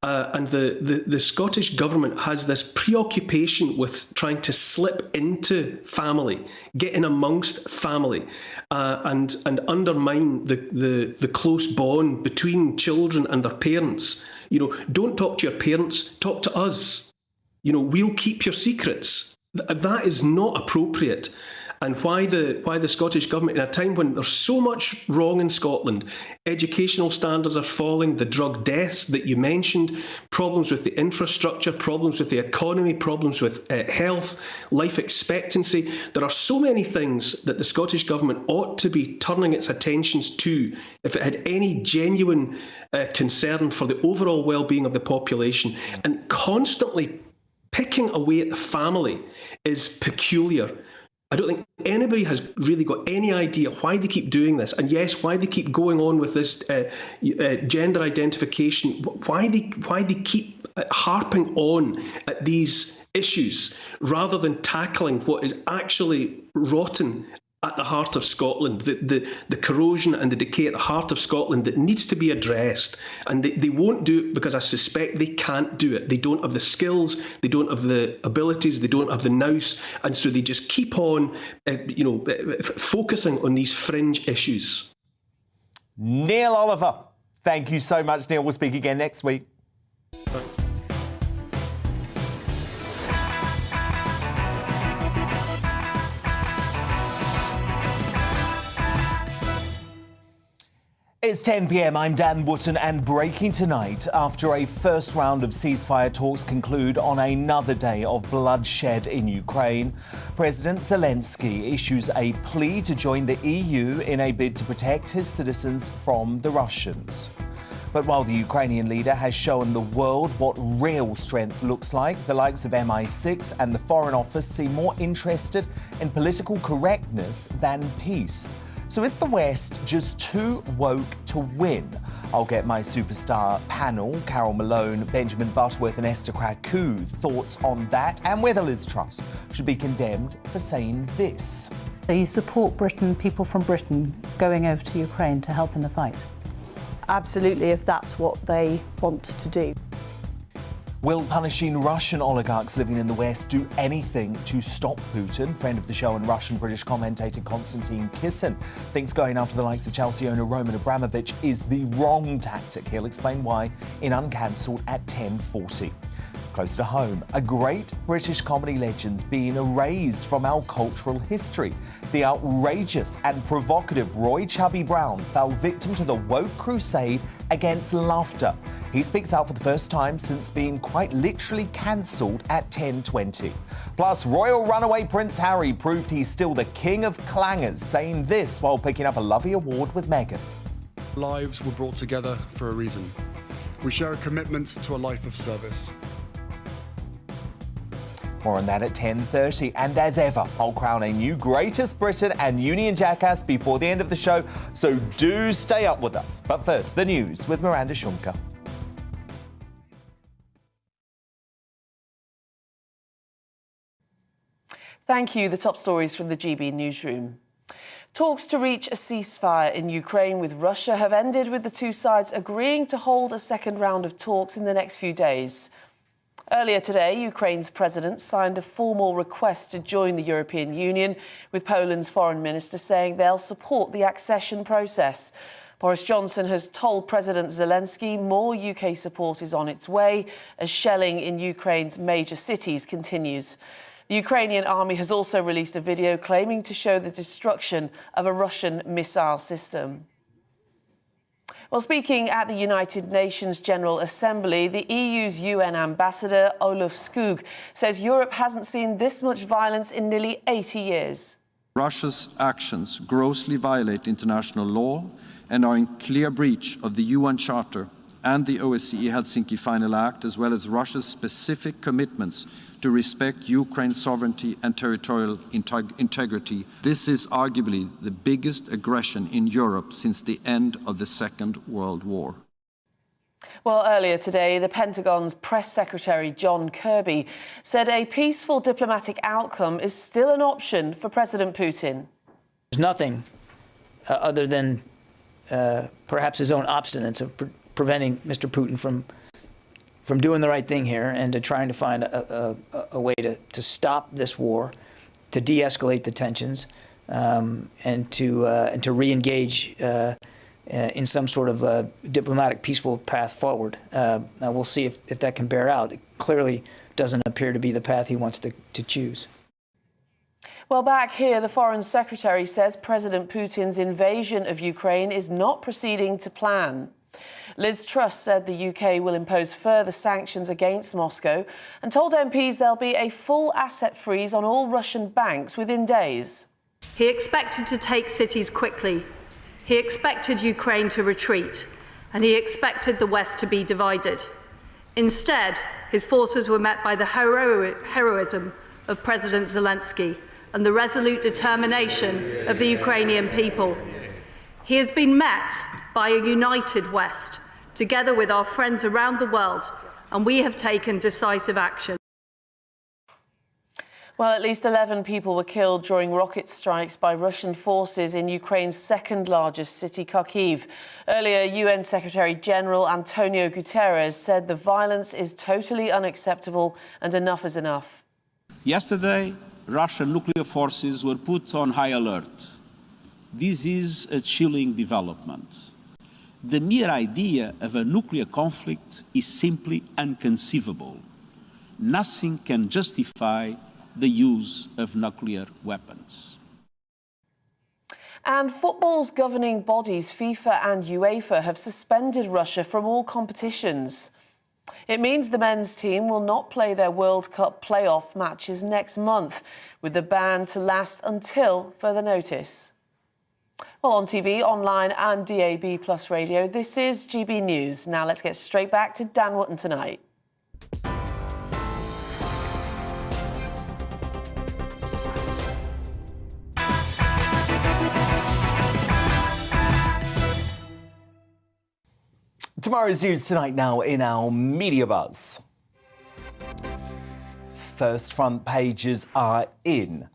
S8: And the Scottish Government has this preoccupation with trying to slip into family, get in amongst family, and undermine the close bond between children and their parents. Don't talk to your parents, talk to us. We'll keep your secrets. That is not appropriate. And why the Scottish Government, in a time when there's so much wrong in Scotland, educational standards are falling, the drug deaths that you mentioned, problems with the infrastructure, problems with the economy, problems with health, life expectancy. There are so many things that the Scottish Government ought to be turning its attentions to if it had any genuine concern for the overall well-being of the population. And constantly picking away at the family is peculiar. I don't think anybody has really got any idea why they keep doing this, and yes, why they keep going on with this gender identification, why they keep harping on at these issues rather than tackling what is actually rotten at the heart of Scotland, the corrosion and the decay at the heart of Scotland that needs to be addressed. And they won't do it because I suspect they can't do it. They don't have the skills, they don't have the abilities, they don't have the nous, and so they just keep on focusing on these fringe issues.
S3: Neil Oliver, thank you so much, Neil. We'll speak again next week. It's 10 p.m. I'm Dan Wootton, and breaking tonight, after a first round of ceasefire talks conclude on another day of bloodshed in Ukraine, President Zelensky issues a plea to join the EU in a bid to protect his citizens from the Russians. But while the Ukrainian leader has shown the world what real strength looks like, the likes of MI6 and the Foreign Office seem more interested in political correctness than peace. So is the West just too woke to win? I'll get my superstar panel, Carol Malone, Benjamin Butterworth and Esther Krakow, thoughts on that, and whether Liz Truss should be condemned for saying this.
S9: So you support Britain, people from Britain, going over to Ukraine to help in the fight?
S12: Absolutely, if that's what they want to do.
S3: Will punishing Russian oligarchs living in the West do anything to stop Putin? Friend of the show and Russian-British commentator Constantine Kisin thinks going after the likes of Chelsea owner Roman Abramovich is the wrong tactic. He'll explain why in Uncancelled at 10:40. Close to home, a great British comedy legend's being erased from our cultural history. The outrageous and provocative Chubby Brown fell victim to the woke crusade against laughter. He speaks out for the first time since being quite literally cancelled at 10:20. Plus, royal runaway Prince Harry proved he's still the king of clangers, saying this while picking up a lovely award with Meghan.
S23: Lives were brought together for a reason. We share a commitment to a life of service.
S3: More on that at 10:30. And as ever, I'll crown a new Greatest Briton and Union Jackass before the end of the show, so do stay up with us. But first, the news with Miranda Schunke.
S10: Thank you. The top stories from the GB newsroom. Talks to reach a ceasefire in Ukraine with Russia have ended, with the two sides agreeing to hold a second round of talks in the next few days. Earlier today, Ukraine's president signed a formal request to join the European Union, with Poland's foreign minister saying they'll support the accession process. Boris Johnson has told President Zelensky more UK support is on its way as shelling in Ukraine's major cities continues. The Ukrainian army has also released a video claiming to show the destruction of a Russian missile system. Well, speaking at the United Nations General Assembly, the EU's UN ambassador, Olof Skog, says Europe hasn't seen this much violence in nearly 80 years.
S11: Russia's actions grossly violate international law and are in clear breach of the UN Charter and the OSCE Helsinki Final Act, as well as Russia's specific commitments to respect Ukraine's sovereignty and territorial integrity. This is arguably the biggest aggression in Europe since the end of the Second World War.
S10: Well, earlier today, the Pentagon's press secretary, John Kirby, said a peaceful diplomatic outcome is still an option for President Putin.
S13: There's nothing other than perhaps his own obstinance of preventing Mr. Putin from doing the right thing here and to trying to find a way to stop this war, to de-escalate the tensions, and to re-engage in some sort of diplomatic, peaceful path forward. Now we'll see if that can bear out. It clearly doesn't appear to be the path he wants to choose.
S10: Well, back here, the Foreign Secretary says President Putin's invasion of Ukraine is not proceeding to plan. Liz Truss said the UK will impose further sanctions against Moscow and told MPs there'll be a full asset freeze on all Russian banks within days.
S24: He expected to take cities quickly. He expected Ukraine to retreat, and he expected the West to be divided. Instead, his forces were met by the heroism of President Zelensky and the resolute determination of the Ukrainian people. He has been met by a united West, together with our friends around the world, and we have taken decisive action.
S10: Well, at least 11 people were killed during rocket strikes by Russian forces in Ukraine's second-largest city, Kharkiv. Earlier, UN Secretary-General Antonio Guterres said the violence is totally unacceptable and enough is enough.
S25: Yesterday, Russian nuclear forces were put on high alert. This is a chilling development. The mere idea of a nuclear conflict is simply inconceivable. Nothing can justify the use of nuclear weapons.
S10: And football's governing bodies, FIFA and UEFA, have suspended Russia from all competitions. It means the men's team will not play their World Cup playoff matches next month, with the ban to last until further notice. Well, on TV, online and DAB+ radio, this is GB News. Now let's get straight back to Dan Wootton tonight.
S3: Tomorrow's news tonight now in our Media Buzz. First front pages are in.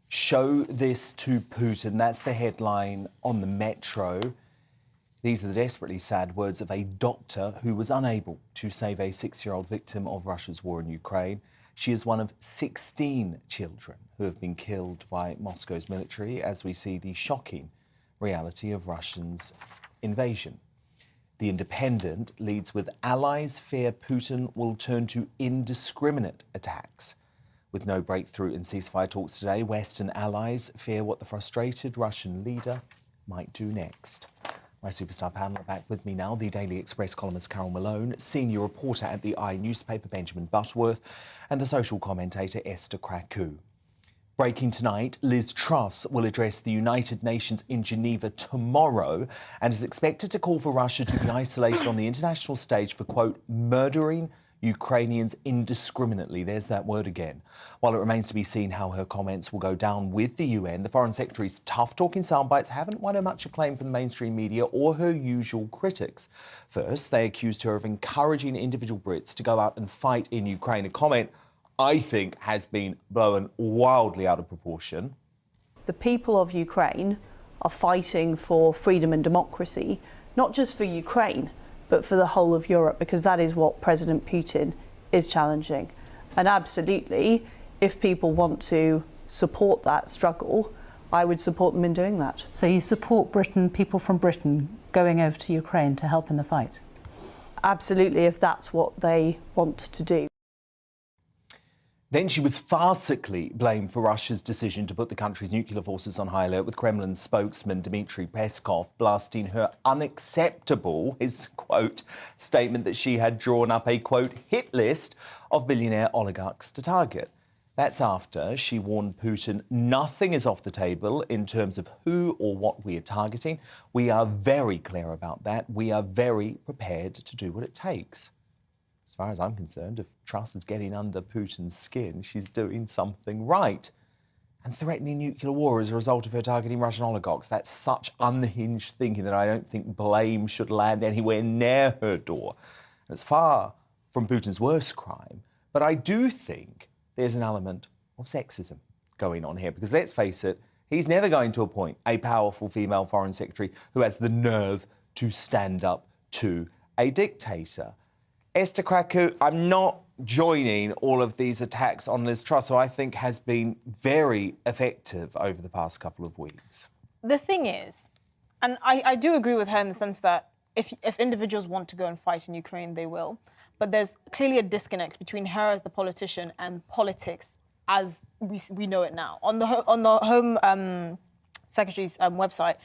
S3: Show this to Putin. That's the headline on the Metro. These are the desperately sad words of a doctor who was unable to save a 6-year-old victim of Russia's war in Ukraine. She is one of 16 children who have been killed by Moscow's military as we see the shocking reality of Russia's invasion. The Independent leads with allies fear Putin will turn to indiscriminate attacks. With no breakthrough in ceasefire talks today, Western allies fear what the frustrated Russian leader might do next. My superstar panel are back with me now. The Daily Express columnist Carol Malone, senior reporter at the newspaper Benjamin Butterworth, and the social commentator Esther Kraku. Breaking tonight, Liz Truss will address the United Nations in Geneva tomorrow and is expected to call for Russia to be isolated on the international stage for, quote, murdering Ukrainians indiscriminately. There's that word again. While it remains to be seen how her comments will go down with the UN, the Foreign Secretary's tough-talking soundbites haven't won her much acclaim from the mainstream media or her usual critics. First, they accused her of encouraging individual Brits to go out and fight in Ukraine, a comment I think has been blown wildly out of proportion.
S12: The people of Ukraine are fighting for freedom and democracy, not just for Ukraine, but for the whole of Europe, because that is what President Putin is challenging. And absolutely, if people want to support that struggle, I would support them in doing that.
S9: So you support Britain, people from Britain, going over to Ukraine to help in the fight?
S12: Absolutely, if that's what they want to do.
S3: Then she was farcically blamed for Russia's decision to put the country's nuclear forces on high alert, with Kremlin spokesman Dmitry Peskov blasting her unacceptable, his quote, statement that she had drawn up a, quote, hit list of billionaire oligarchs to target. That's after she warned Putin nothing is off the table in terms of who or what we are targeting. We are very clear about that. We are very prepared to do what it takes. As far as I'm concerned, if Truss is getting under Putin's skin, she's doing something right. And threatening nuclear war as a result of her targeting Russian oligarchs, that's such unhinged thinking that I don't think blame should land anywhere near her door. And it's far from Putin's worst crime, but I do think there's an element of sexism going on here, because let's face it, he's never going to appoint a powerful female foreign secretary who has the nerve to stand up to a dictator. Esther Krakow, I'm not joining all of these attacks on Liz Truss, who I think has been very effective over the past couple of weeks.
S5: The thing is, and I do agree with her in the sense that if individuals want to go and fight in Ukraine, they will. But there's clearly a disconnect between her as the politician and politics as we know it now. On the Home Secretary's website,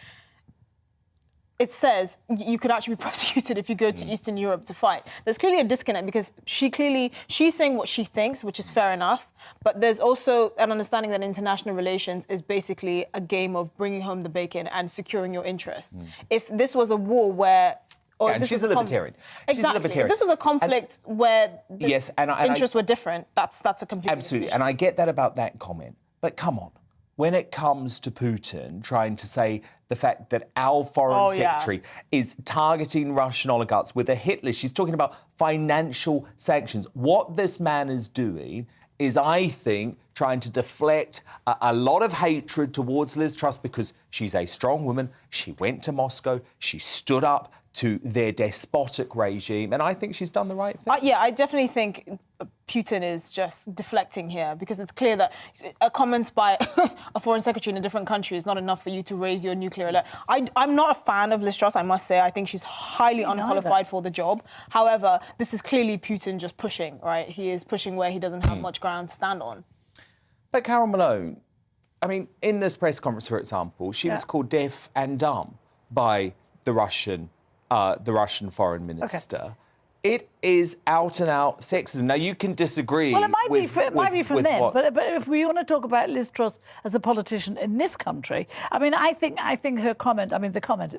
S5: it says you could actually be prosecuted if you go to Eastern Europe to fight. There's clearly a disconnect because she's saying what she thinks, which is fair enough, but there's also an understanding that international relations is basically a game of bringing home the bacon and securing your interests. If this was a war where...
S3: and she's a libertarian.
S5: Exactly.
S3: She's a libertarian.
S5: If this was a conflict where the interests were different, that's a completely
S3: absolutely, and I get that about that comment, but come on. When it comes to Putin trying to say the fact that our foreign secretary is targeting Russian oligarchs with a hit list, she's talking about financial sanctions. What this man is doing is, I think, trying to deflect a lot of hatred towards Liz Truss because she's a strong woman. She went to Moscow. She stood up to their despotic regime, and I think she's done the right thing.
S5: Yeah, I definitely think Putin is just deflecting here because it's clear that a comment by a foreign secretary in a different country is not enough for you to raise your nuclear alert. I'm not a fan of Liz Truss, I must say. I think she's highly unqualified for the job. However, this is clearly Putin just pushing, right? He is pushing where he doesn't have much ground to stand on.
S3: But Carol Malone, I mean, in this press conference, for example, she was called deaf and dumb by the Russian foreign minister.
S6: Okay.
S3: It is out and out sexism. Now, you can disagree.
S6: Well, it might be from them, but if we want to talk about Liz Truss as a politician in this country, I mean, I think her comment, I mean, the comment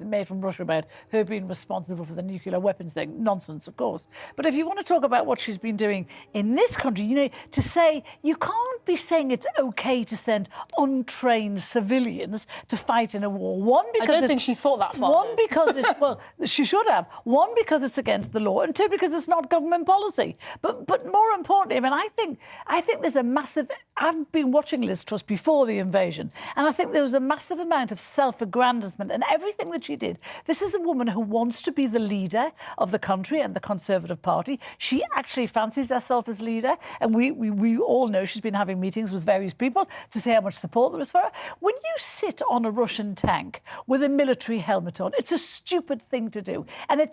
S6: made from Russia about her being responsible for the nuclear weapons thing, nonsense, of course. But if you want to talk about what she's been doing in this country, you know, to say you can't be saying it's OK to send untrained civilians to fight in a war. One, because
S5: I don't think she thought that far.
S6: One, because it's, well, she should have. One, because it's against the law, and two, because it's not government policy. But more importantly, I mean, I think there's a massive... I've been watching Liz Truss before the invasion, and I think there was a massive amount of self-aggrandizement in everything that she did. This is a woman who wants to be the leader of the country and the Conservative Party. She actually fancies herself as leader, and we all know she's been having meetings with various people to say how much support there is for her. When you sit on a Russian tank with a military helmet on, it's a stupid thing to do. And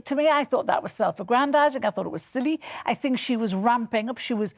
S6: to me, I thought that was self-aggrandizing. I thought it was silly. I think she was ramping up. There was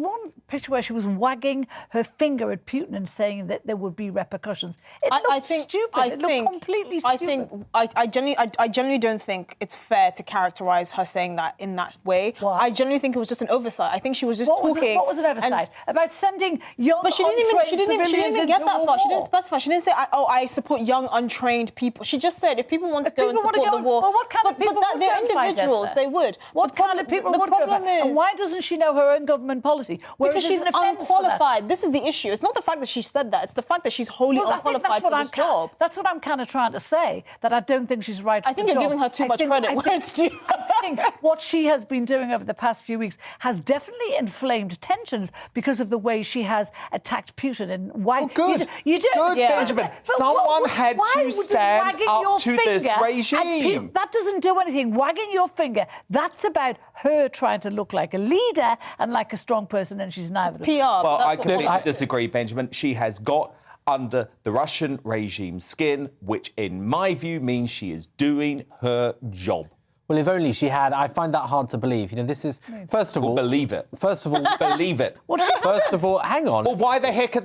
S6: one picture where she was was wagging her finger at Putin and saying that there would be repercussions. It looked stupid. It looked completely stupid.
S5: I genuinely don't think it's fair to characterise her saying that in that way.
S6: Why?
S5: I genuinely think it was just an oversight. I think she was just talking.
S6: What was an oversight? About sending young,
S5: but she didn't even get that far. She didn't specify. She didn't say, I support young, untrained people. She just said, if people want to go and support the war...
S6: Well, what kind of people would
S5: they're
S6: go and fight,
S5: individuals.
S6: Esther?
S5: They would.
S6: What kind of people would go and fight? And why doesn't she know her own government policy?
S5: Because she's unqualified. This is the issue. It's not the fact that she said that. It's the fact that she's wholly unqualified for this job.
S6: That's what I'm kind of trying to say, that I don't think she's right for
S5: I think
S6: the
S5: you're
S6: job.
S5: giving her too much credit where it's due.
S6: I think what she has been doing over the past few weeks has definitely inflamed tensions because of the way she has attacked Putin. And why?
S3: Well, good.
S6: You do.
S3: Good, Benjamin. Someone had to stand up to this regime.
S6: That doesn't do anything. Wagging your finger, that's about her trying to look like a leader and like a strong person, and she's neither.
S5: PR.
S3: Well, I completely disagree, Benjamin. She has got under the Russian regime's skin, which in my view means she is doing her job.
S7: Well, if only she had. I find that hard to believe. You know, this is, first of all...
S3: believe it.
S7: First of all...
S3: believe it.
S7: First of all, hang on.
S3: Well, why the heck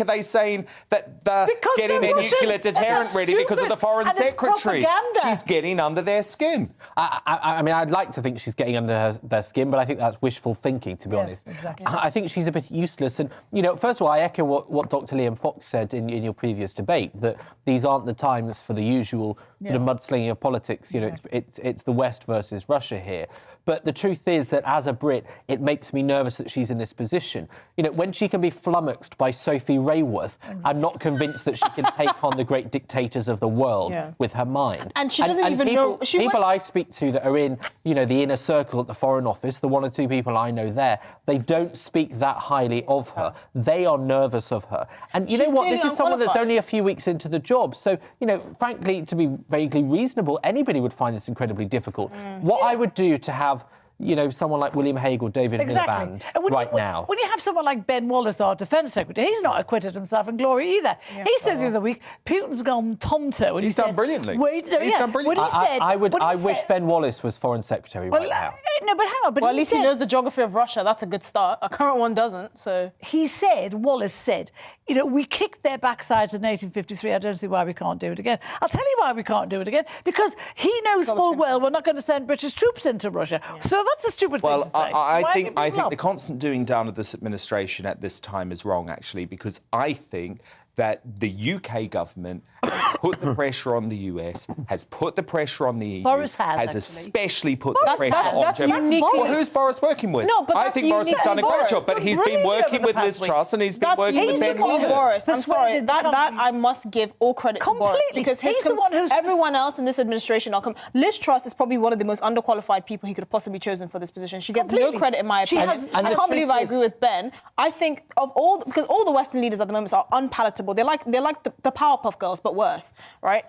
S3: are they saying that they're getting their nuclear deterrent ready because of the foreign secretary? She's getting under their skin.
S7: I mean, I'd like to think she's getting under their skin, but I think that's wishful thinking, to be honest.
S6: Exactly.
S7: I think she's a bit useless. And, you know, first of all, I echo what Dr. Liam Fox said in your previous debate, that these aren't the times for the usual sort of mudslinging of politics. You know, it's the West versus Russia here. But the truth is that as a Brit, it makes me nervous that she's in this position. You know, when she can be flummoxed by Sophie Rayworth, I'm not convinced that she can take on the great dictators of the world with her mind.
S5: And she doesn't even know...
S7: People I speak to that are in, you know, the inner circle at the Foreign Office, the one or two people I know there, they don't speak that highly of her. They are nervous of her. And you know what? This is someone that's only a few weeks into the job. So, you know, frankly, to be vaguely reasonable, anybody would find this incredibly difficult. What I would do to have, you know, someone like William Hague or David Miliband now.
S6: When you have someone like Ben Wallace, our Defence Secretary, he's not acquitted himself in glory either. He said the other week, Putin's gone tonto. And
S3: he's done brilliantly.
S6: He's done brilliantly.
S7: I wish Ben Wallace was Foreign Secretary right now.
S6: No, but hang on. But
S5: at least he knows the geography of Russia. That's a good start. Our current one doesn't, so...
S6: Wallace said, you know, we kicked their backsides in 1853. I don't see why we can't do it again. I'll tell you why we can't do it again. Because he knows full well we're not going to send British troops into Russia. So that's a stupid thing to say.
S3: I think the constant doing down of this administration at this time is wrong, actually, because I think that the UK government has put the pressure on the US, has put the pressure on the EU,
S6: Boris
S3: has especially put the pressure on Germany. Well, who's Boris working with?
S5: No, but
S3: I think Boris has done a great job, but he's been working with Liz Truss and he's been working with Ben Wallace.
S5: I'm sorry, that I must give all credit to Boris, because
S6: he's the one who's...
S5: everyone else in this administration, Liz Truss is probably one of the most underqualified people he could have possibly chosen for this position. She gets no credit, in my opinion. I can't believe I agree with Ben. I think because all the Western leaders at the moment are unpalatable. They're like the Powerpuff Girls, but worse, right?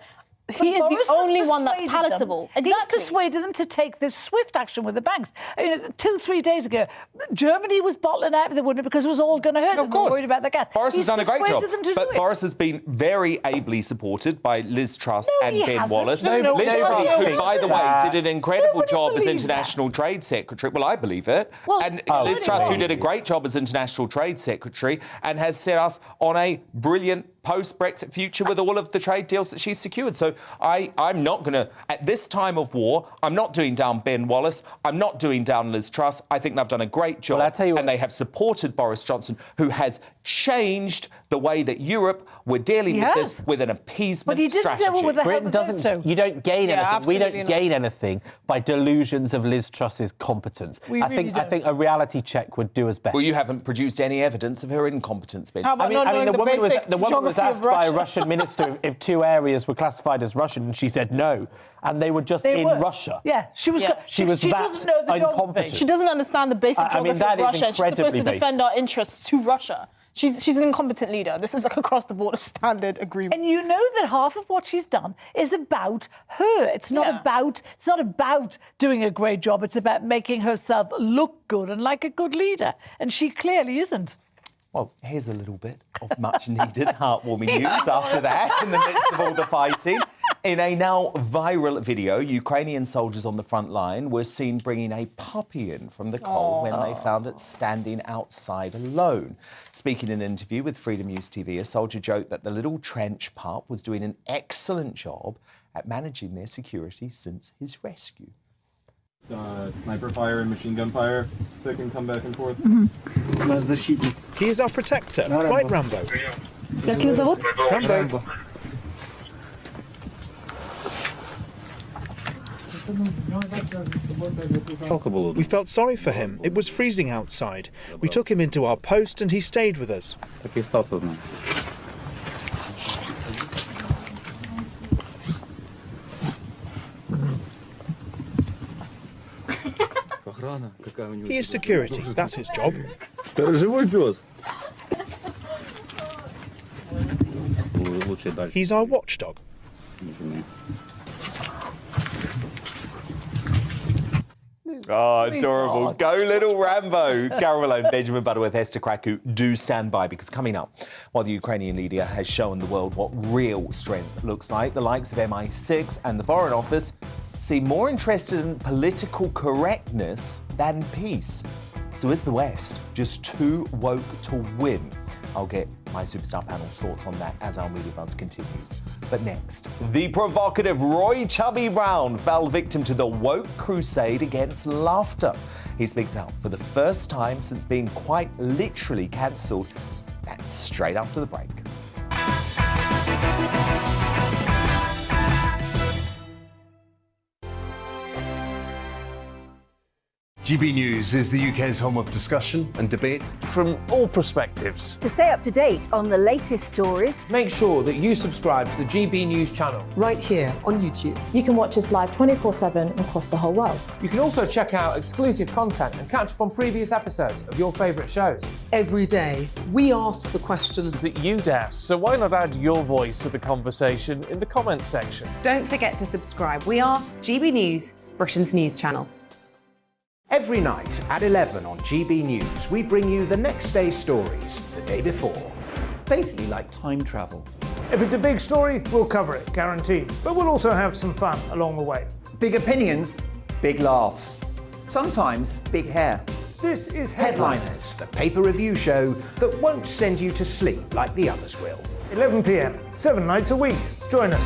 S5: He is the only one that's palatable.
S6: Exactly. He's persuaded them to take this swift action with the banks. I mean, 2-3 days ago, Germany was bottling out, they wouldn't, because it was all going to hurt.
S3: Of course.
S6: They were worried about the gas.
S3: Boris has done a great job.
S6: But
S3: Boris has been very ably supported by Liz Truss and Ben Wallace.
S6: Liz
S3: Truss, who, by the way, did an incredible job as International Trade Secretary. Well, I believe it. And Liz Truss, who did a great job as International Trade Secretary and has set us on a brilliant post-Brexit future with all of the trade deals that she's secured. So I'm not going to, at this time of war, I'm not doing down Ben Wallace. I'm not doing down Liz Truss. I think they've done a great job. Well, I'll tell you what, and they have supported Boris Johnson, who has changed the way that Europe were dealing with this with an appeasement strategy.
S7: Britain doesn't. You don't gain anything. We don't gain anything by delusions of Liz Truss's competence. I think a reality check would do us better.
S3: Well, you haven't produced any evidence of her incompetence, Ben.
S5: How about
S7: the woman was asked by a Russian minister if 2 areas were classified as Russian, and she said no. And they were just in Russia.
S6: Yeah, she was that
S5: doesn't know the
S7: incompetent.
S5: She doesn't understand the basic geography of Russia. She's supposed to defend our interests to Russia. She's an incompetent leader. This is like across the board a standard agreement.
S6: And you know that half of what she's done is about her. It's not about doing a great job. It's about making herself look good and like a good leader. And she clearly isn't.
S3: Well, here's a little bit of much-needed, heartwarming news after that, in the midst of all the fighting. In a now viral video, Ukrainian soldiers on the front line were seen bringing a puppy in from the cold when they found it standing outside alone. Speaking in an interview with Freedom News TV, a soldier joked that the little trench pup was doing an excellent job at managing their security since his rescue.
S14: Sniper fire and machine gun fire that can come back and forth.
S15: He is our protector, White Rambo. Rambo. We felt sorry for him. It was freezing outside. We took him into our post and he stayed with us. He is security. That's his job. He's our watchdog.
S3: Oh, adorable. Go little Rambo. Carol Malone, Benjamin Butterworth, Esther Kraku, do stand by, because coming up, while the Ukrainian leader has shown the world what real strength looks like, the likes of MI6 and the Foreign Office seem more interested in political correctness than peace. So is the West just too woke to win? I'll get my Superstar panel's thoughts on that as our Media Buzz continues. But next, the provocative Roy Chubby Brown fell victim to the woke crusade against laughter. He speaks out for the first time since being quite literally cancelled. That's straight after the break.
S16: GB News is the UK's home of discussion and debate
S17: from all perspectives.
S18: To stay up to date on the latest stories,
S22: make sure that you subscribe to the GB News channel.
S4: Right here on YouTube.
S26: You can watch us live 24/7 across the whole world.
S22: You can also check out exclusive content and catch up on previous episodes of your favourite shows.
S4: Every day, we ask the questions
S17: that you'd ask, so why not add your voice to the conversation in the comments section?
S1: Don't forget to subscribe. We are GB News, Britain's news channel.
S19: Every night at 11 on GB News, we bring you the next day's stories the day before.
S21: It's basically like time travel.
S20: If it's a big story, we'll cover it, guaranteed. But we'll also have some fun along the way.
S21: Big opinions, big laughs. Sometimes big hair.
S20: This is
S19: Headliners, the paper review show that won't send you to sleep like the others will.
S20: 11 p.m, 7 nights a week. Join us.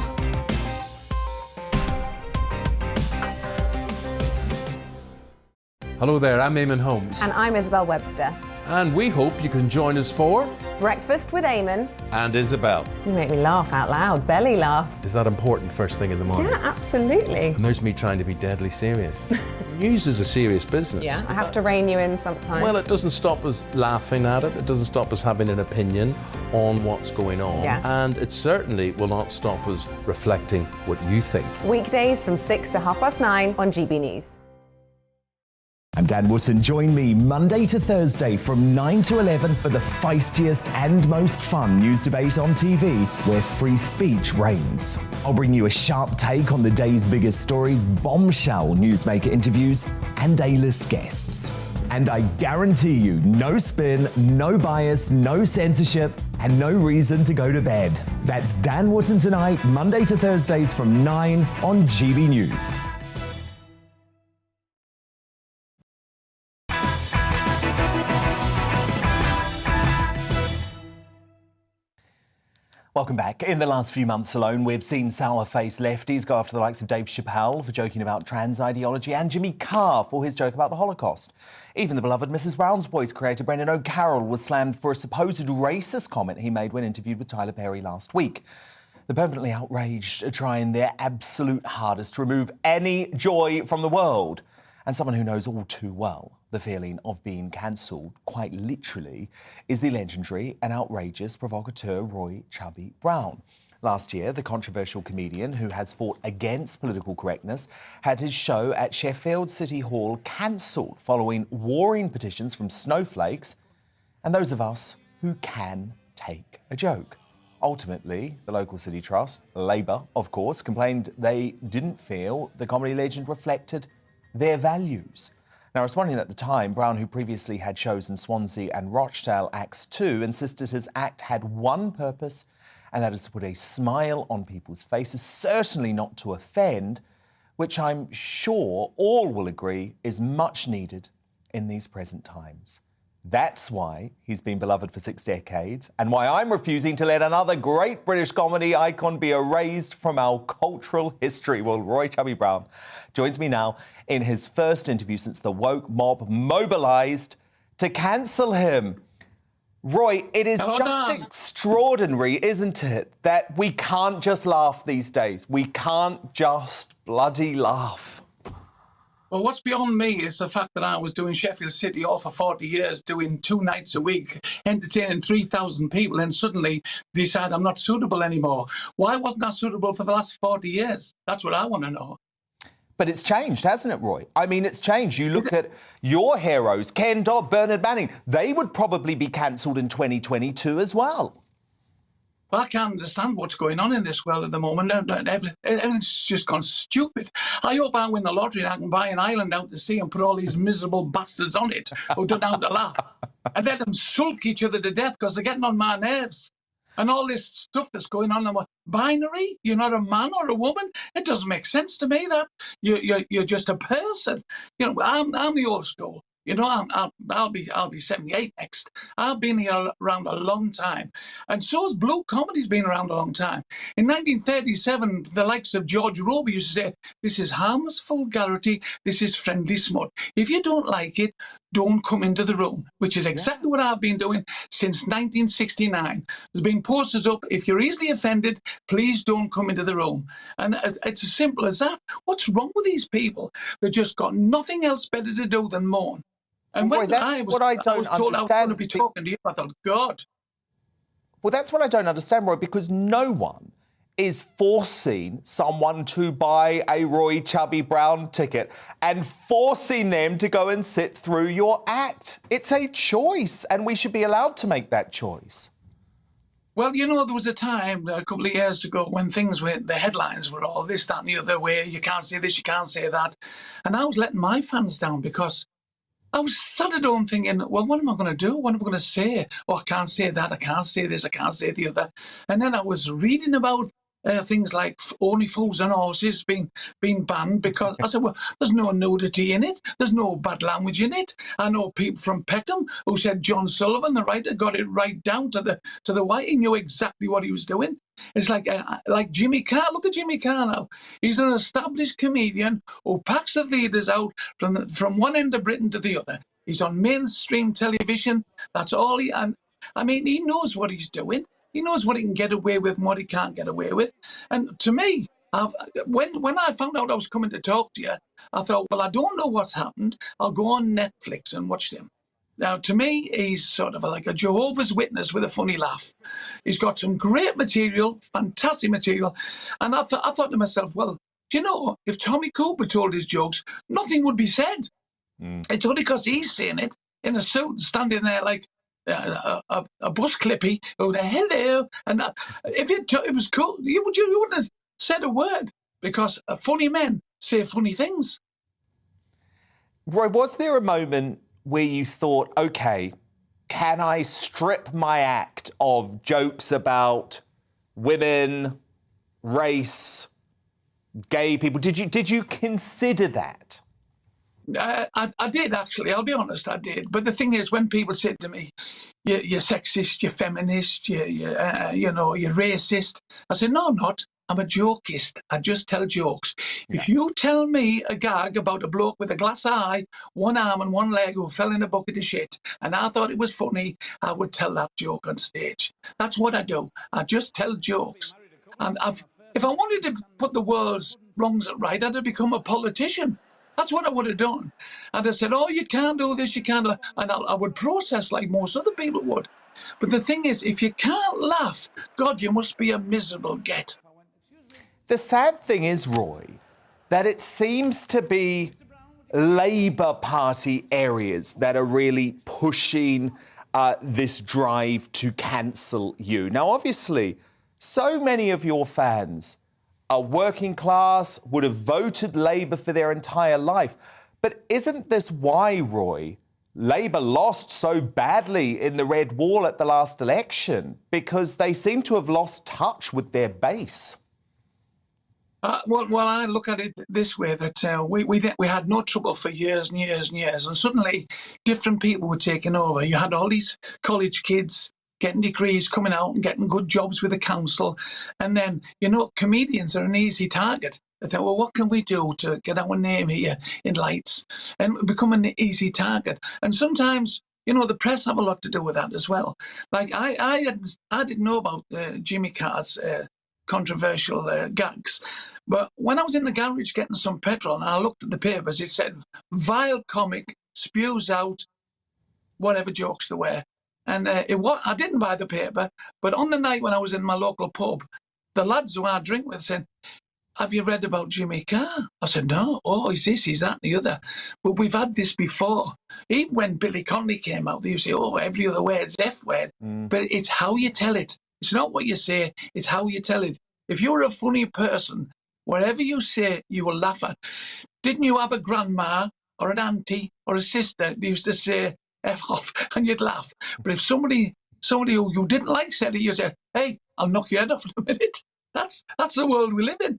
S2: Hello there, I'm Eamon Holmes.
S1: And I'm Isabel Webster.
S2: And we hope you can join us for
S1: Breakfast with Eamon
S2: and Isabel.
S1: You make me laugh out loud, belly laugh.
S2: Is that important first thing in the morning?
S1: Yeah, absolutely.
S2: And there's me trying to be deadly serious. News is a serious business.
S1: Yeah, I have to rein you in sometimes.
S2: Well, it doesn't stop us laughing at it. It doesn't stop us having an opinion on what's going on.
S1: Yeah.
S2: And it certainly will not stop us reflecting what you think.
S1: Weekdays from 6 to 9:30 on GB News.
S3: I'm Dan Wootton. Join me Monday to Thursday from 9 to 11 for the feistiest and most fun news debate on TV, where free speech reigns. I'll bring you a sharp take on the day's biggest stories, bombshell newsmaker interviews, and A-list guests. And I guarantee you, no spin, no bias, no censorship, and no reason to go to bed. That's Dan Wootton tonight, Monday to Thursdays from 9 on GB News. Welcome back. In the last few months alone, we've seen sour-faced lefties go after the likes of Dave Chappelle for joking about trans ideology and Jimmy Carr for his joke about the Holocaust. Even the beloved Mrs. Brown's Boys creator Brendan O'Carroll was slammed for a supposed racist comment he made when interviewed with Tyler Perry last week. The permanently outraged are trying their absolute hardest to remove any joy from the world. And someone who knows all too well the feeling of being cancelled, quite literally, is the legendary and outrageous provocateur Roy Chubby Brown. Last year, the controversial comedian who has fought against political correctness had his show at Sheffield City Hall cancelled following warring petitions from snowflakes and those of us who can take a joke. Ultimately, the local city trust, Labour, of course, complained they didn't feel the comedy legend reflected their values. Now, responding at the time, Brown, who previously had shows in Swansea and Rochdale Acts 2, insisted his act had one purpose and that is to put a smile on people's faces, certainly not to offend, which I'm sure all will agree is much needed in these present times. That's why he's been beloved for 6 decades, and why I'm refusing to let another great British comedy icon be erased from our cultural history. Well, Roy Chubby Brown joins me now in his first interview since the woke mob mobilised to cancel him. Roy, it is just extraordinary, isn't it, that we can't just laugh these days. We can't just bloody laugh.
S8: Well, what's beyond me is the fact that I was doing Sheffield City Hall for 40 years, doing 2 nights a week, entertaining 3,000 people, and suddenly decide I'm not suitable anymore. Why wasn't I suitable for the last 40 years? That's what I want to know.
S3: But it's changed, hasn't it, Roy? I mean, it's changed. You look at your heroes, Ken Dodd, Bernard Manning. They would probably be cancelled in 2022 as well.
S8: Well, I can't understand what's going on in this world at the moment. Everything's just gone stupid. I hope I win the lottery and I can buy an island out to sea and put all these miserable bastards on it who don't know how to laugh and let them sulk each other to death because they're getting on my nerves. And all this stuff that's going on, binary, you're not a man or a woman. It doesn't make sense to me that you're just a person. You know, I'm the old school. You know, I'll be 78 next. I've been here around a long time, and so has blue comedy's been around a long time. In 1937, the likes of George Roby used to say, "This is harmless vulgarity. This is friendly smut. If you don't like it, don't come into the room," which is exactly what I've been doing since 1969. There's been posters up, if you're easily offended, please don't come into the room. And it's as simple as that. What's wrong with these people? They've just got nothing else better to do than mourn. And when I was told I was going to be talking to you, I thought, God.
S3: Well, that's what I don't understand, Roy, because no one is forcing someone to buy a Roy Chubby Brown ticket and forcing them to go and sit through your act. It's a choice, and we should be allowed to make that choice.
S8: Well, you know, there was a time a couple of years ago when things were, the headlines were all this, that, and the other way. You can't say this, you can't say that. And I was letting my fans down because I was sat at home thinking, well, what am I going to do? What am I going to say? Oh, I can't say that, I can't say this, I can't say the other. And then I was reading about things like only fools and horses being banned because I said, well, there's no nudity in it. There's no bad language in it. I know people from Peckham who said John Sullivan, the writer, got it right down to the white. He knew exactly what he was doing. It's like Jimmy Carr. Look at Jimmy Carr now. He's an established comedian who packs the leaders out from one end of Britain to the other. He's on mainstream television. That's all he... And I mean, he knows what he's doing. He knows what he can get away with and what he can't get away with. And to me, when I found out I was coming to talk to you, I thought, well, I don't know what's happened. I'll go on Netflix and watch him. Now, to me, he's sort of like a Jehovah's Witness with a funny laugh. He's got some great material, fantastic material. And I thought to myself, well, do you know, if Tommy Cooper told his jokes, nothing would be said. It's only because he's saying it in a suit, standing there like a bus clippy, oh, hello. And if it was cool, you wouldn't have said a word because funny men say funny things.
S3: Roy, was there a moment where you thought, OK, can I strip my act of jokes about women, race, gay people? Did you consider that?
S8: I did, actually. I'll be honest, I did. But the thing is, when people say to me, you're sexist, you're feminist, you're racist, I say, no, I'm not. I'm a jokist. I just tell jokes. Yeah. If you tell me a gag about a bloke with a glass eye, one arm and one leg who fell in a bucket of shit, and I thought it was funny, I would tell that joke on stage. That's what I do. I just tell jokes. And if I wanted to put the world's wrongs right, I'd have become a politician. That's what I would have done. And I said, oh, you can't do this, you can't do that. And I would process like most other people would. But the thing is, if you can't laugh, God, you must be a miserable get.
S3: The sad thing is, Roy, that it seems to be Labour Party areas that are really pushing this drive to cancel you. Now, obviously, so many of your fans are working class, would have voted Labour for their entire life. But isn't this why, Roy, Labour lost so badly in the Red Wall at the last election? Because they seem to have lost touch with their base.
S8: Well, I look at it this way, that we had no trouble for years and years and years, and suddenly different people were taking over. You had all these college kids getting degrees, coming out and getting good jobs with the council, and then, you know, comedians are an easy target. They think, well, what can we do to get our name here in lights? And become an easy target. And sometimes, you know, the press have a lot to do with that as well. Like, I didn't know about Jimmy Carr's controversial gags. But when I was in the garage getting some petrol and I looked at the papers, it said, vile comic spews out whatever jokes there were. And I didn't buy the paper, but on the night when I was in my local pub, the lads who I drink with said, have you read about Jimmy Carr? I said, no. Oh, he's this, he's that, and the other. But we've had this before. Even when Billy Connolly came out, they used to say, oh, every other word's F word. But it's how you tell it. It's not what you say, it's how you tell it. If you're a funny person, whatever you say, you will laugh at. Didn't you have a grandma or an auntie or a sister that used to say F off and you'd laugh? But if somebody who you didn't like said it, you said, hey, I'll knock your head off in a minute. That's the world we live in.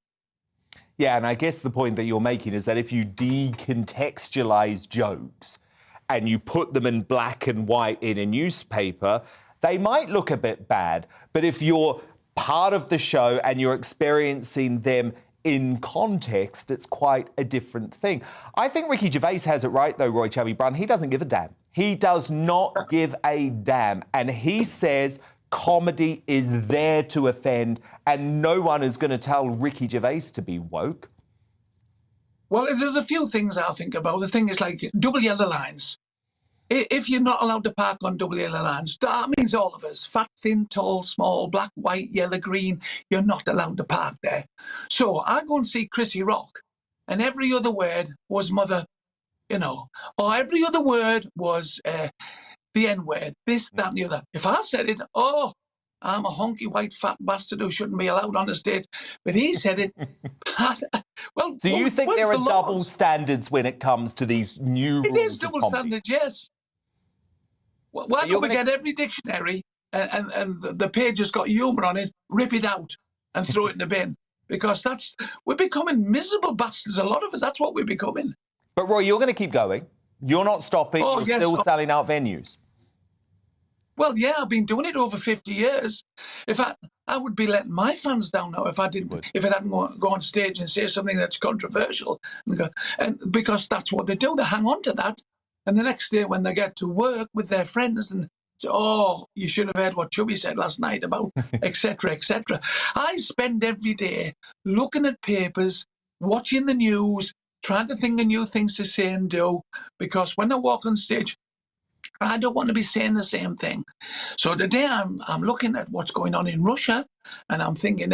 S3: Yeah, and I guess the point that you're making is that if you decontextualise jokes and you put them in black and white in a newspaper, they might look a bit bad. But if you're part of the show and you're experiencing them in context, it's quite a different thing. I think Ricky Gervais has it right, though, Roy Chubby Brown. He doesn't give a damn. He does not give a damn. And he says comedy is there to offend and no one is going to tell Ricky Gervais to be woke.
S8: Well, there's a few things I'll think about. The thing is, like, double yellow lines. If you're not allowed to park on double yellow lines, that means all of us, fat, thin, tall, small, black, white, yellow, green, you're not allowed to park there. So I go and see Chrissy Rock, and every other word was mother, you know, or every other word was the N-word, this, that, and the other. If I said it, oh, I'm a honky white fat bastard who shouldn't be allowed on the stage. But he said it. Well,
S3: do you think there are double standards when it comes to these new rules?
S8: It is double standards, yes. Why don't we get every dictionary and the page has got humour on it, rip it out and throw it in the bin? Because we're becoming miserable bastards, a lot of us. That's what we're becoming.
S3: But Roy, you're going to keep going. You're not stopping. You're still selling out venues.
S8: Well, yeah, I've been doing it over 50 years. If I would be letting my fans down now if I didn't, if I hadn't go on stage and say something that's controversial, and because that's what they do, they hang on to that, and the next day when they get to work with their friends and say, "Oh, you should have heard what Chubby said last night about etc. etc." I spend every day looking at papers, watching the news, trying to think of new things to say and do, because when I walk on stage, I don't want to be saying the same thing. So today I'm looking at what's going on in Russia, and I'm thinking,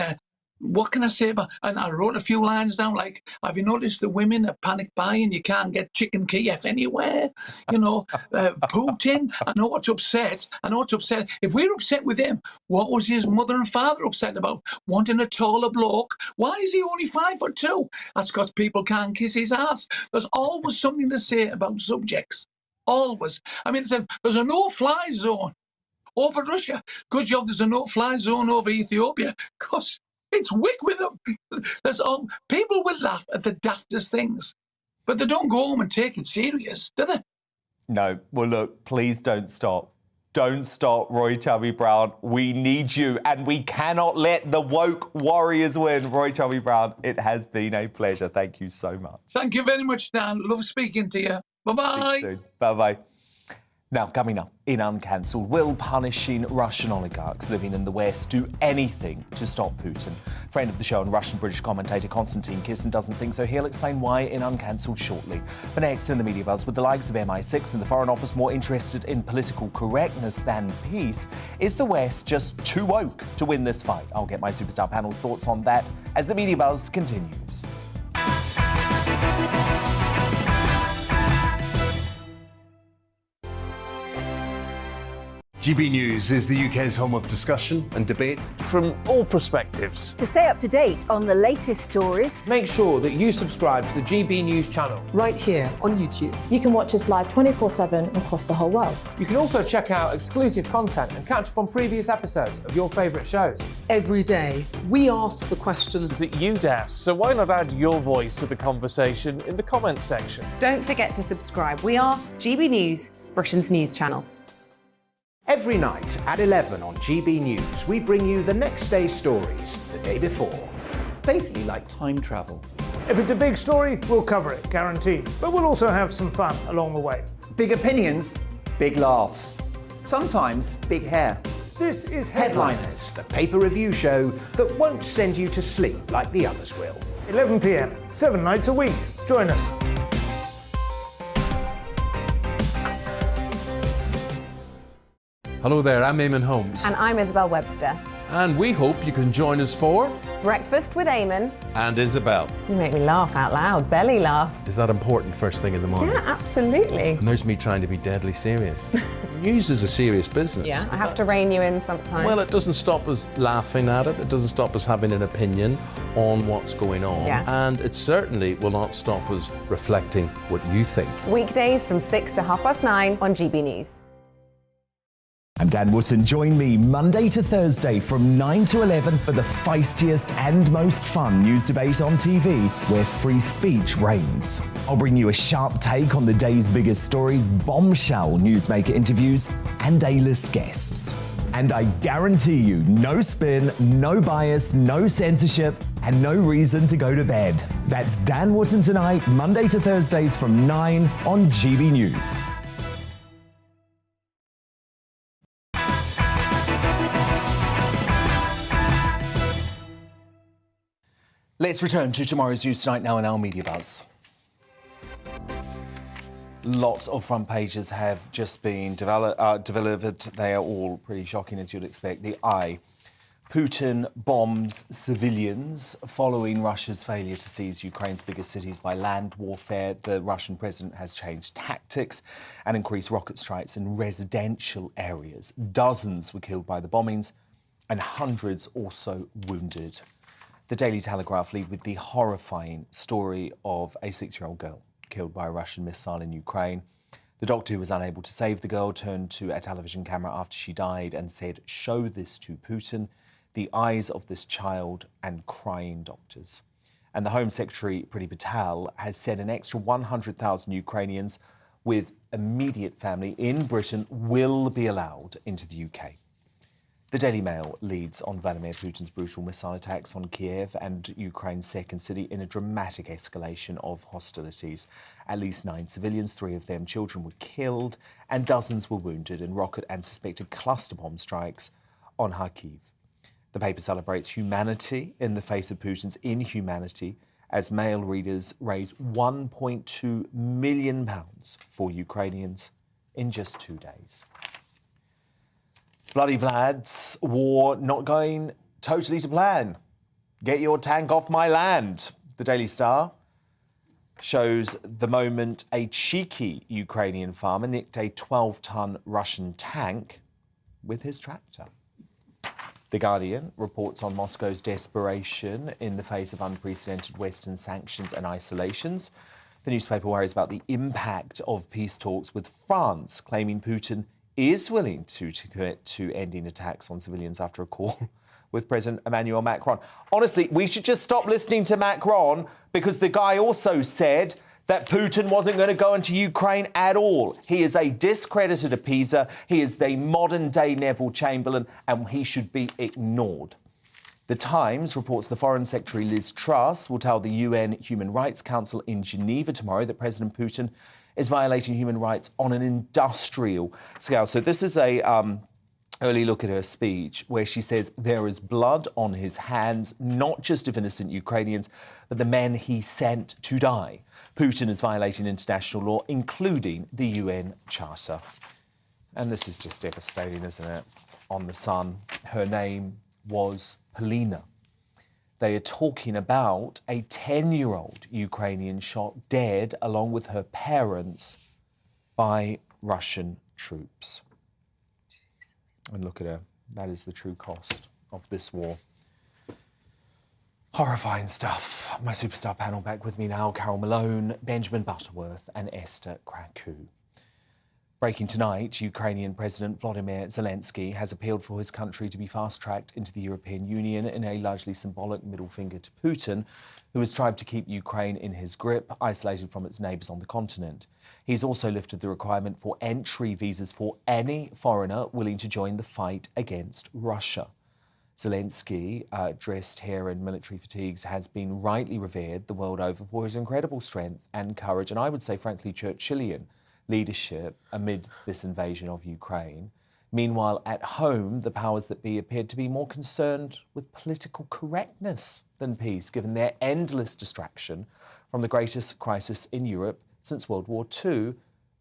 S8: what can I say about? And I wrote a few lines down, like, have you noticed the women are panic buying? You can't get chicken Kiev anywhere. You know, Putin. I know what's upset. If we're upset with him, what was his mother and father upset about? Wanting a taller bloke. Why is he only 5'2"? That's because people can't kiss his ass. There's always something to say about subjects. Always. I mean, there's a no-fly zone over Russia. Good job there's a no-fly zone over Ethiopia, because it's wick with them. People will laugh at the daftest things, but they don't go home and take it serious, do they?
S3: No. Well, look, please don't stop. Don't stop, Roy Chubby Brown. We need you, and we cannot let the woke warriors win. Roy Chubby Brown, it has been a pleasure. Thank you so much.
S8: Thank you very much, Dan. Love speaking to you. Bye-bye.
S3: Bye-bye. Now, coming up in Uncancelled, will punishing Russian oligarchs living in the West do anything to stop Putin? Friend of the show and Russian-British commentator Constantine Kisin doesn't think so. He'll explain why in Uncancelled shortly. But next in the media buzz, with the likes of MI6 and the Foreign Office more interested in political correctness than peace, is the West just too woke to win this fight? I'll get my superstar panel's thoughts on that as the media buzz continues.
S16: GB News is the UK's home of discussion and debate.
S17: From all perspectives.
S18: To stay up to date on the latest stories,
S22: Make sure that you subscribe to the GB News channel.
S4: right here on YouTube.
S26: You can watch us live 24/7 across the whole world.
S22: You can also check out exclusive content and catch up on previous episodes of your favourite shows.
S4: Every day, we ask the questions
S17: That you'd ask, so why not add your voice to the conversation in the comments section?
S1: Don't forget to subscribe. We are GB News, Britain's news channel.
S19: Every night at 11 on GB News, we bring you the next day's stories the day before. It's basically like time travel.
S20: If it's a big story, we'll cover it, guaranteed. But we'll also have some fun along the way.
S21: Big opinions, big laughs. Sometimes big hair.
S20: This is
S19: Headliners, the paper review show that won't send you to sleep like the others will.
S20: 11 p.m, 7 nights a week. Join us.
S2: Hello there, I'm Eamon Holmes.
S1: And I'm Isabel Webster.
S2: And we hope you can join us for
S1: Breakfast with Eamon.
S2: And Isabel.
S1: You make me laugh out loud, belly laugh.
S2: Is that important first thing in the morning?
S1: Yeah, absolutely.
S2: And there's me trying to be deadly serious. News is a serious business.
S1: Yeah, I have to rein you in sometimes.
S2: Well, it doesn't stop us laughing at it. It doesn't stop us having an opinion on what's going on.
S1: Yeah.
S2: And it certainly will not stop us reflecting what you think.
S1: Weekdays from 6 to 9:30 on GB News.
S3: I'm Dan Wootton. Join me Monday to Thursday from 9 to 11 for the feistiest and most fun news debate on TV, where free speech reigns. I'll bring you a sharp take on the day's biggest stories, bombshell newsmaker interviews, and A-list guests. And I guarantee you, no spin, no bias, no censorship, and no reason to go to bed. That's Dan Wootton tonight, Monday to Thursdays from 9 on GB News. Let's return to tomorrow's News Tonight now in our media buzz. Lots of front pages have just been delivered. They are all pretty shocking, as you'd expect. The Eye. Putin bombs civilians following Russia's failure to seize Ukraine's biggest cities by land warfare. The Russian president has changed tactics and increased rocket strikes in residential areas. Dozens were killed by the bombings and hundreds also wounded. The Daily Telegraph lead with the horrifying story of a 6-year-old girl killed by a Russian missile in Ukraine. The doctor who was unable to save the girl turned to a television camera after she died and said, "Show this to Putin, the eyes of this child and crying doctors." And the Home Secretary, Priti Patel, has said an extra 100,000 Ukrainians with immediate family in Britain will be allowed into the UK. The Daily Mail leads on Vladimir Putin's brutal missile attacks on Kiev and Ukraine's second city in a dramatic escalation of hostilities. At least 9 civilians, 3 of them children, were killed and dozens were wounded in rocket and suspected cluster bomb strikes on Kharkiv. The paper celebrates humanity in the face of Putin's inhumanity as Mail readers raise £1.2 million for Ukrainians in just 2 days. Bloody Vlad's war not going totally to plan. Get your tank off my land. The Daily Star shows the moment a cheeky Ukrainian farmer nicked a 12-ton Russian tank with his tractor. The Guardian reports on Moscow's desperation in the face of unprecedented Western sanctions and isolations. The newspaper worries about the impact of peace talks with France, claiming Putin is willing to commit to ending attacks on civilians after a call with President Emmanuel Macron. Honestly, we should just stop listening to Macron because the guy also said that Putin wasn't going to go into Ukraine at all. He is a discredited appeaser. He is the modern-day Neville Chamberlain, and he should be ignored. The Times reports the Foreign Secretary Liz Truss will tell the UN Human Rights Council in Geneva tomorrow that President Putin is violating human rights on an industrial scale. So this is a early look at her speech where she says there is blood on his hands, not just of innocent Ukrainians, but the men he sent to die. Putin is violating international law, including the UN Charter. And this is just devastating, isn't it? On The Sun, her name was Polina. They are talking about a 10-year-old Ukrainian shot dead along with her parents by Russian troops. And look at her. That is the true cost of this war. Horrifying stuff. My superstar panel back with me now. Carol Malone, Benjamin Butterworth and Esther Kraku. Breaking tonight, Ukrainian President Volodymyr Zelensky has appealed for his country to be fast-tracked into the European Union in a largely symbolic middle finger to Putin, who has tried to keep Ukraine in his grip, isolated from its neighbours on the continent. He's also lifted the requirement for entry visas for any foreigner willing to join the fight against Russia. Zelensky, dressed here in military fatigues, has been rightly revered the world over for his incredible strength and courage, and I would say, frankly, Churchillian leadership amid this invasion of Ukraine. Meanwhile, at home, the powers that be appeared to be more concerned with political correctness than peace, given their endless distraction from the greatest crisis in Europe since World War II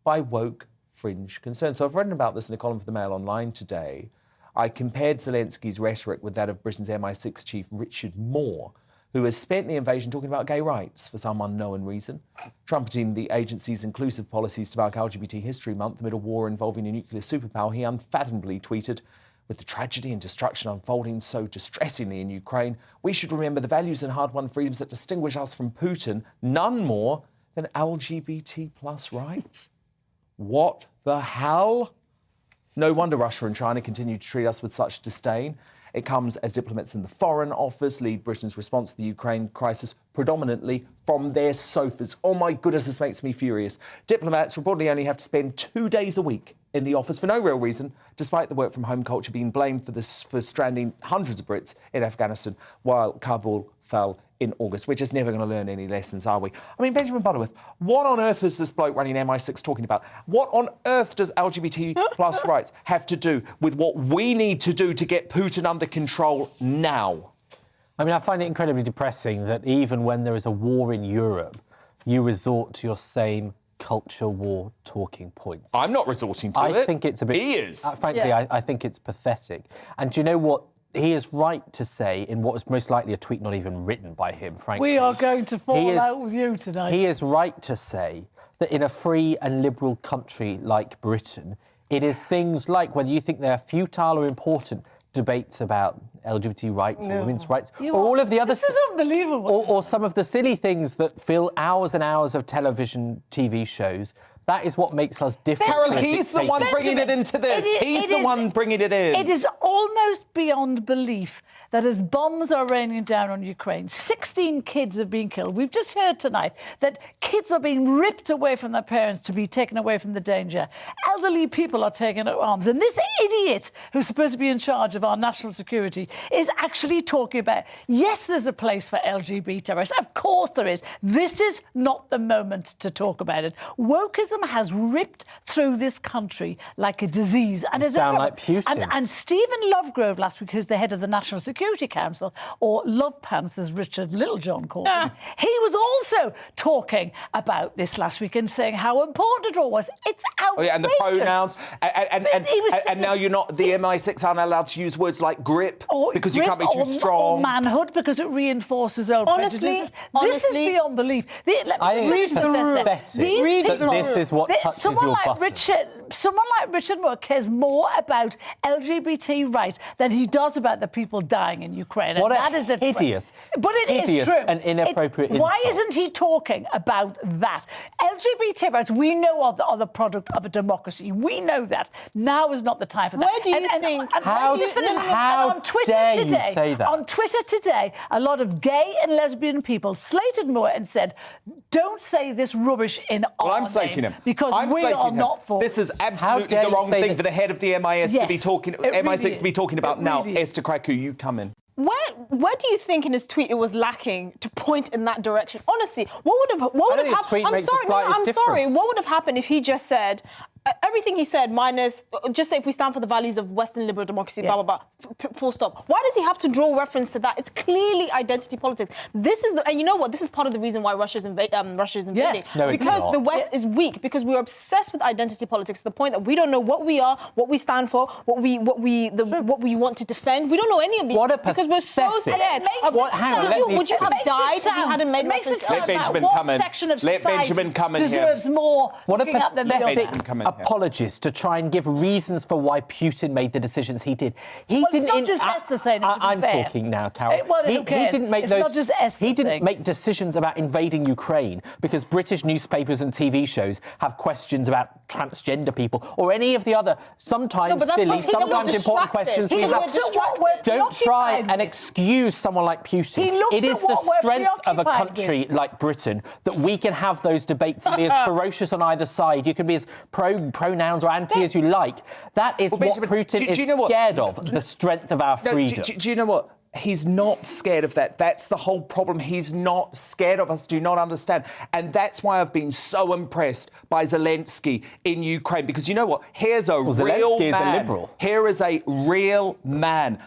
S3: by woke fringe concerns. So I've written about this in a column for the Mail Online today. I compared Zelensky's rhetoric with that of Britain's MI6 chief Richard Moore, who has spent the invasion talking about gay rights for some unknown reason, trumpeting the agency's inclusive policies to mark LGBT History Month amid a war involving a nuclear superpower. He unfathomably tweeted, "With the tragedy and destruction unfolding so distressingly in Ukraine, we should remember the values and hard-won freedoms that distinguish us from Putin, none more than LGBT plus rights." What the hell? No wonder Russia and China continue to treat us with such disdain. It comes as diplomats in the Foreign Office lead Britain's response to the Ukraine crisis predominantly from their sofas. Oh my goodness, this makes me furious. Diplomats reportedly only have to spend 2 days a week in the office for no real reason, despite the work-from-home culture being blamed for stranding hundreds of Brits in Afghanistan while Kabul fell in August. We're just never going to learn any lessons, are we? I mean, Benjamin Butterworth, what on earth is this bloke running MI6 talking about? What on earth does LGBT plus rights have to do with what we need to do to get Putin under control now?
S7: I mean, I find it incredibly depressing that even when there is a war in Europe, you resort to your same culture war talking points.
S3: I'm not resorting to it.
S7: I think it's a bit...
S3: He is.
S7: Frankly,
S3: Yeah.
S7: I think it's pathetic. And do you know what? He is right to say in what was most likely a tweet not even written by him, frankly.
S6: We are going to fall out with you tonight.
S7: He is right to say that in a free and liberal country like Britain, it is things like whether you think they're futile or important debates about LGBT rights or women's rights, or all of the other...
S6: This is unbelievable.
S7: Or some of the silly things that fill hours and hours of television, TV shows. That is what makes us different.
S3: Carol, he's the one bringing it into this. He's the one bringing it in.
S6: It is almost beyond belief that as bombs are raining down on Ukraine, 16 kids have been killed. We've just heard tonight that kids are being ripped away from their parents to be taken away from the danger. Elderly people are taken at arms. And this idiot who's supposed to be in charge of our national security is actually talking about, yes, there's a place for LGBT rights. Of course there is. This is not the moment to talk about it. Wokeism has ripped through this country like a disease. And
S7: sound like Putin.
S6: And Stephen Lovegrove last week, who's the head of the National Security Council, or Love Pants, as Richard Littlejohn called him, he was also talking about this last week and saying how important it all was. It's outrageous.
S3: Oh, yeah, and the pronouns. And now you're not, the MI6 aren't allowed to use words like grip because you can't be too strong.
S6: Or manhood because it reinforces old prejudices. This is beyond belief.
S7: I think it's pathetic that this is what touches your button.
S6: Someone like Richard Moore cares more about LGBT rights than he does about the people dying in Ukraine.
S7: What
S6: and
S7: a hideous,
S6: but it is true.
S7: and inappropriate
S6: Why
S7: insult.
S6: isn't he talking about that? LGBT rights, we know are the product of a democracy. We know that. Now is not the time for that.
S5: Where do you think...
S7: How dare you say that?
S6: On Twitter today, a lot of gay and lesbian people slated Moore and said, don't say this rubbish in our
S3: I'm slating him.
S6: Because we are not for...
S3: This is absolutely the wrong thing for the head of the MI6 to be talking, MI6 to be talking about now. Esther Kraku, you come in.
S5: Where do you think in his tweet it was lacking to point in that direction? Honestly, what would have happened? I'm sorry. What would have happened if he just said everything he said minus just say if we stand for the values of Western liberal democracy, blah blah blah, full stop. Why does he have to draw reference to that? It's clearly identity politics. This is and you know what? This is part of the reason why Russia's invading.
S7: No,
S5: because the West is weak. Because we're obsessed with identity politics to the point that we don't know what we are, what we stand for, what we want to defend. We don't know any of these things because we're so scared. Would you have died if you hadn't made reference to
S3: Let Benjamin come in.
S6: Section of
S3: Let
S6: society
S3: Benjamin come in here.
S6: deserves more.
S7: What a
S6: looking at the middle.
S7: pathetic apology apologist to try and give reasons for why Putin made the decisions he did. He didn't.
S6: It's not just Esther saying it, to be
S7: I'm
S6: fair.
S7: talking now, Carol.
S6: Who cares?
S7: He didn't make
S6: It's
S7: those.
S6: not just Esther
S7: he didn't
S6: saying
S7: make decisions about invading Ukraine because British newspapers and TV shows have questions about transgender people or any of the other sometimes silly, sometimes important questions we have. Don't try and excuse someone like Putin. It is the strength of a country like Britain that we can have those debates and be as ferocious on either side. You can be as pro-pronouns or anti as you like. That is what Putin is scared of, the strength of our freedom.
S3: Do you know what? He's not scared of that. That's the whole problem. He's not scared of us. Do not understand. And that's why I've been so impressed by Zelensky in Ukraine. Because you know what? Here's a real man.
S7: Zelensky is a liberal.
S3: Here is a real man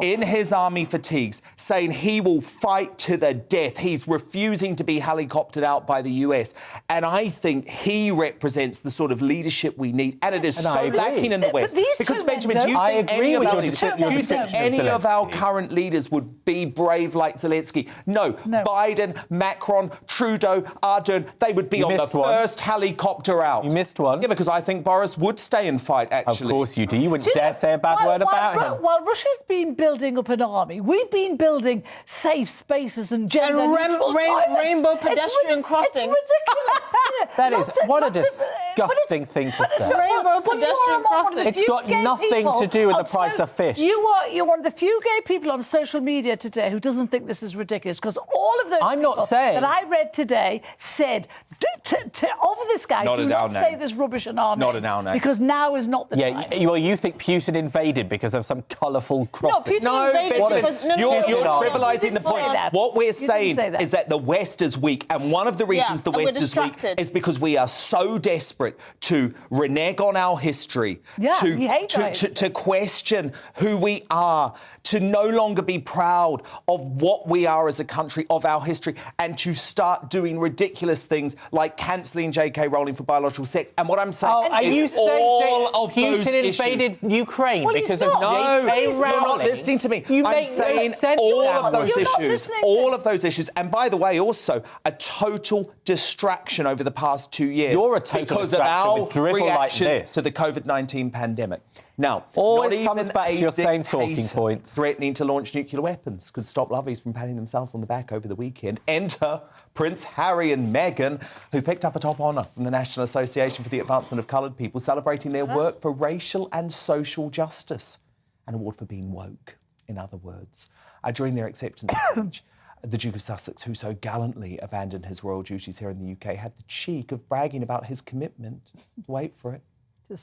S3: in his army fatigues saying he will fight to the death. He's refusing to be helicoptered out by the US. And I think he represents the sort of leadership we need. And it is so lacking in the West. Because, Benjamin, do you think any of our current leaders would be brave like Zelensky? No. Biden, Macron, Trudeau, Ardern, they would be on the first helicopter out.
S7: You missed one.
S3: Yeah, because I think Boris would stay and fight, actually.
S7: Of course you do. You wouldn't dare say a bad word about him.
S6: While Russia's been building up an army, we've been building safe spaces and gender-neutral toilets.
S5: Rainbow pedestrian crossings.
S6: It's ridiculous.
S7: That is what a disgusting thing to say.
S5: Rainbow pedestrian crossings.
S7: It's got nothing to do with the price of fish.
S6: You're one of the few gay people on social media today who doesn't think this is ridiculous, because all of those people that I read today said of this guy, do not say this rubbish in our name.
S3: Not in our name.
S6: Because now is not the time.
S7: Well, you think Putin invaded because of some colourful crossing.
S3: You're trivialising the point. What we're saying is that the West is weak, and one of the reasons the West is weak is because we are so desperate to renege on our history, to question who we are, to no longer be proud of what we are as a country, of our history, and to start doing ridiculous things like cancelling J.K. Rowling for biological sex. And what I'm saying is all of those issues...
S7: Putin invaded Ukraine because of J.K. Rowling.
S3: You're not listening to me. I'm saying all of those issues. And by the way, also a total distraction over the past 2 years.
S7: You're a total
S3: because of our reaction
S7: like
S3: to the COVID-19 pandemic. Now,
S7: always comes back to your same talking points.
S3: Threatening to launch nuclear weapons could stop lovies from patting themselves on the back over the weekend. Enter Prince Harry and Meghan, who picked up a top honour from the National Association for the Advancement of Coloured People, celebrating their work for racial and social justice. An award for being woke, in other words. During their acceptance speech, the Duke of Sussex, who so gallantly abandoned his royal duties here in the UK, had the cheek of bragging about his commitment, wait for it,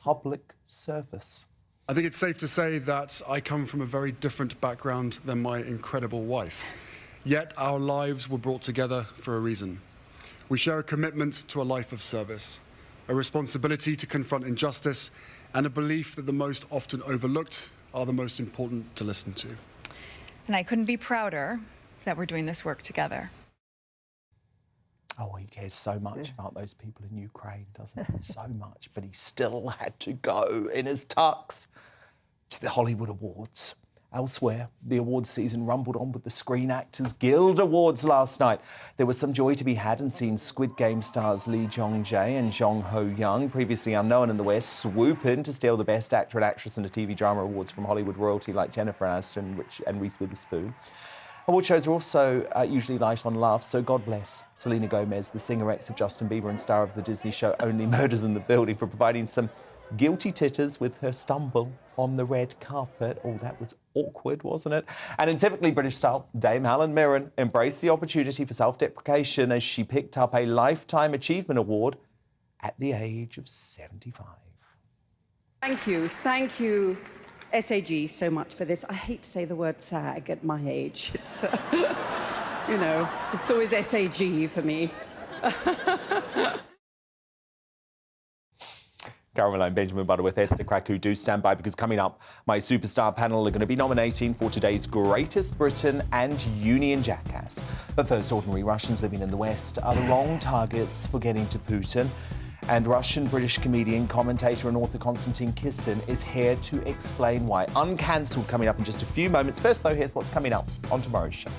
S3: public service.
S10: I think it's safe to say that I come from a very different background than my incredible wife. Yet our lives were brought together for a reason. We share a commitment to a life of service, a responsibility to confront injustice, and a belief that the most often overlooked are the most important to listen to.
S11: And I couldn't be prouder that we're doing this work together.
S3: Oh, he cares so much about those people in Ukraine, doesn't he? So much. But he still had to go in his tux to the Hollywood Awards. Elsewhere, the awards season rumbled on with the Screen Actors Guild Awards last night. There was some joy to be had in seeing Squid Game stars Lee Jong-jae and Jong Ho-young, previously unknown in the West, swoop in to steal the Best Actor and Actress in a TV Drama awards from Hollywood royalty like Jennifer Aniston and Reese Witherspoon. Award shows are also usually light on laughs, so God bless Selena Gomez, the singer ex of Justin Bieber and star of the Disney show Only Murders in the Building, for providing some guilty titters with her stumble on the red carpet. Oh, that was awkward, wasn't it? And in typically British style, Dame Helen Mirren embraced the opportunity for self-deprecation as she picked up a Lifetime Achievement Award at the age of 75.
S13: Thank you, SAG, so much for this. I hate to say the word SAG at my age. It's, it's always SAG for me.
S3: Carol Malone, Benjamin Butterworth, Esther Kraku, do stand by, because coming up, my superstar panel are going to be nominating for today's Greatest Britain and Union Jackass. But first, ordinary Russians living in the West are the wrong targets for getting to Putin. And Russian-British comedian, commentator and author Constantine Kisin is here to explain why. Uncancelled coming up in just a few moments. First, though, here's what's coming up on tomorrow's show.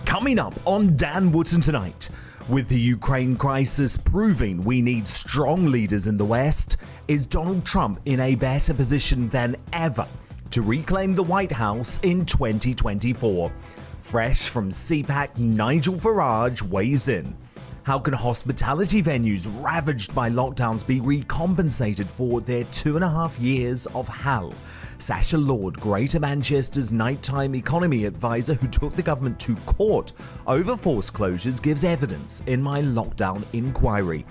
S23: Coming up on Dan Wootton Tonight.
S9: With the Ukraine crisis proving we need strong leaders in the West, is Donald Trump in a better position than ever to reclaim the White House in 2024? Fresh from CPAC, Nigel Farage weighs in. How can hospitality venues ravaged by lockdowns be recompensated for their 2.5 years of hell? Sasha Lord, Greater Manchester's nighttime economy advisor who took the government to court over forced closures, gives evidence in my lockdown inquiry.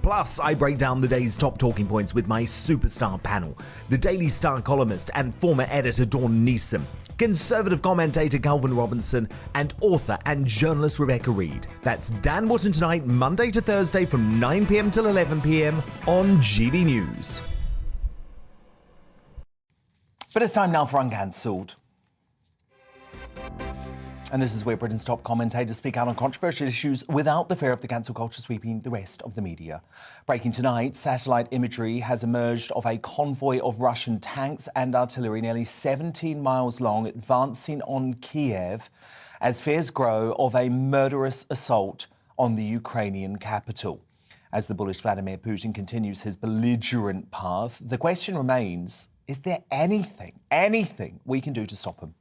S9: Plus, I break down the day's top talking points with my superstar panel, the Daily Star columnist and former editor Dawn Neeson, Conservative commentator Calvin Robinson, and author and journalist Rebecca Reed. That's Dan Wootton tonight, Monday to Thursday from 9 p.m. till 11 p.m. on GB News.
S3: But it's time now for Uncancelled. And this is where Britain's top commentators speak out on controversial issues without the fear of the cancel culture sweeping the rest of the media. Breaking tonight, satellite imagery has emerged of a convoy of Russian tanks and artillery nearly 17 miles long advancing on Kiev as fears grow of a murderous assault on the Ukrainian capital. As the bullish Vladimir Putin continues his belligerent path, the question remains, is there anything we can do to stop him?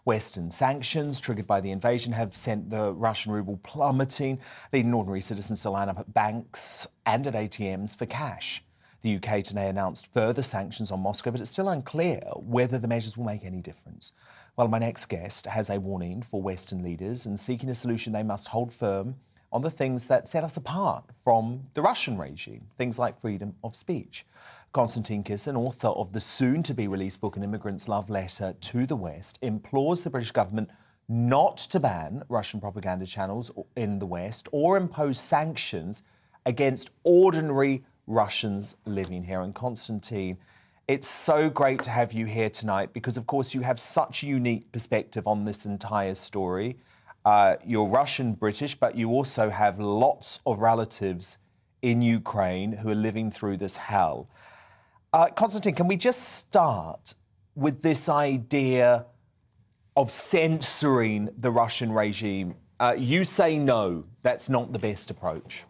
S3: Western sanctions triggered by the invasion have sent the Russian ruble plummeting, leading ordinary citizens to line up at banks and at ATMs for cash. The UK today announced further sanctions on Moscow, but it's still unclear whether the measures will make any difference. Well, my next guest has a warning for Western leaders, and seeking a solution they must hold firm on the things that set us apart from the Russian regime, things like freedom of speech. Constantine Kisin, author of the soon-to-be-released book An Immigrant's Love Letter to the West, implores the British government not to ban Russian propaganda channels in the West or impose sanctions against ordinary Russians living here. And Constantine, it's so great to have you here tonight because, of course, you have such a unique perspective on this entire story. You're Russian-British, but you also have lots of relatives in Ukraine who are living through this hell. Constantine, can we just start with this idea of censoring the Russian regime? You say no, that's not the best approach.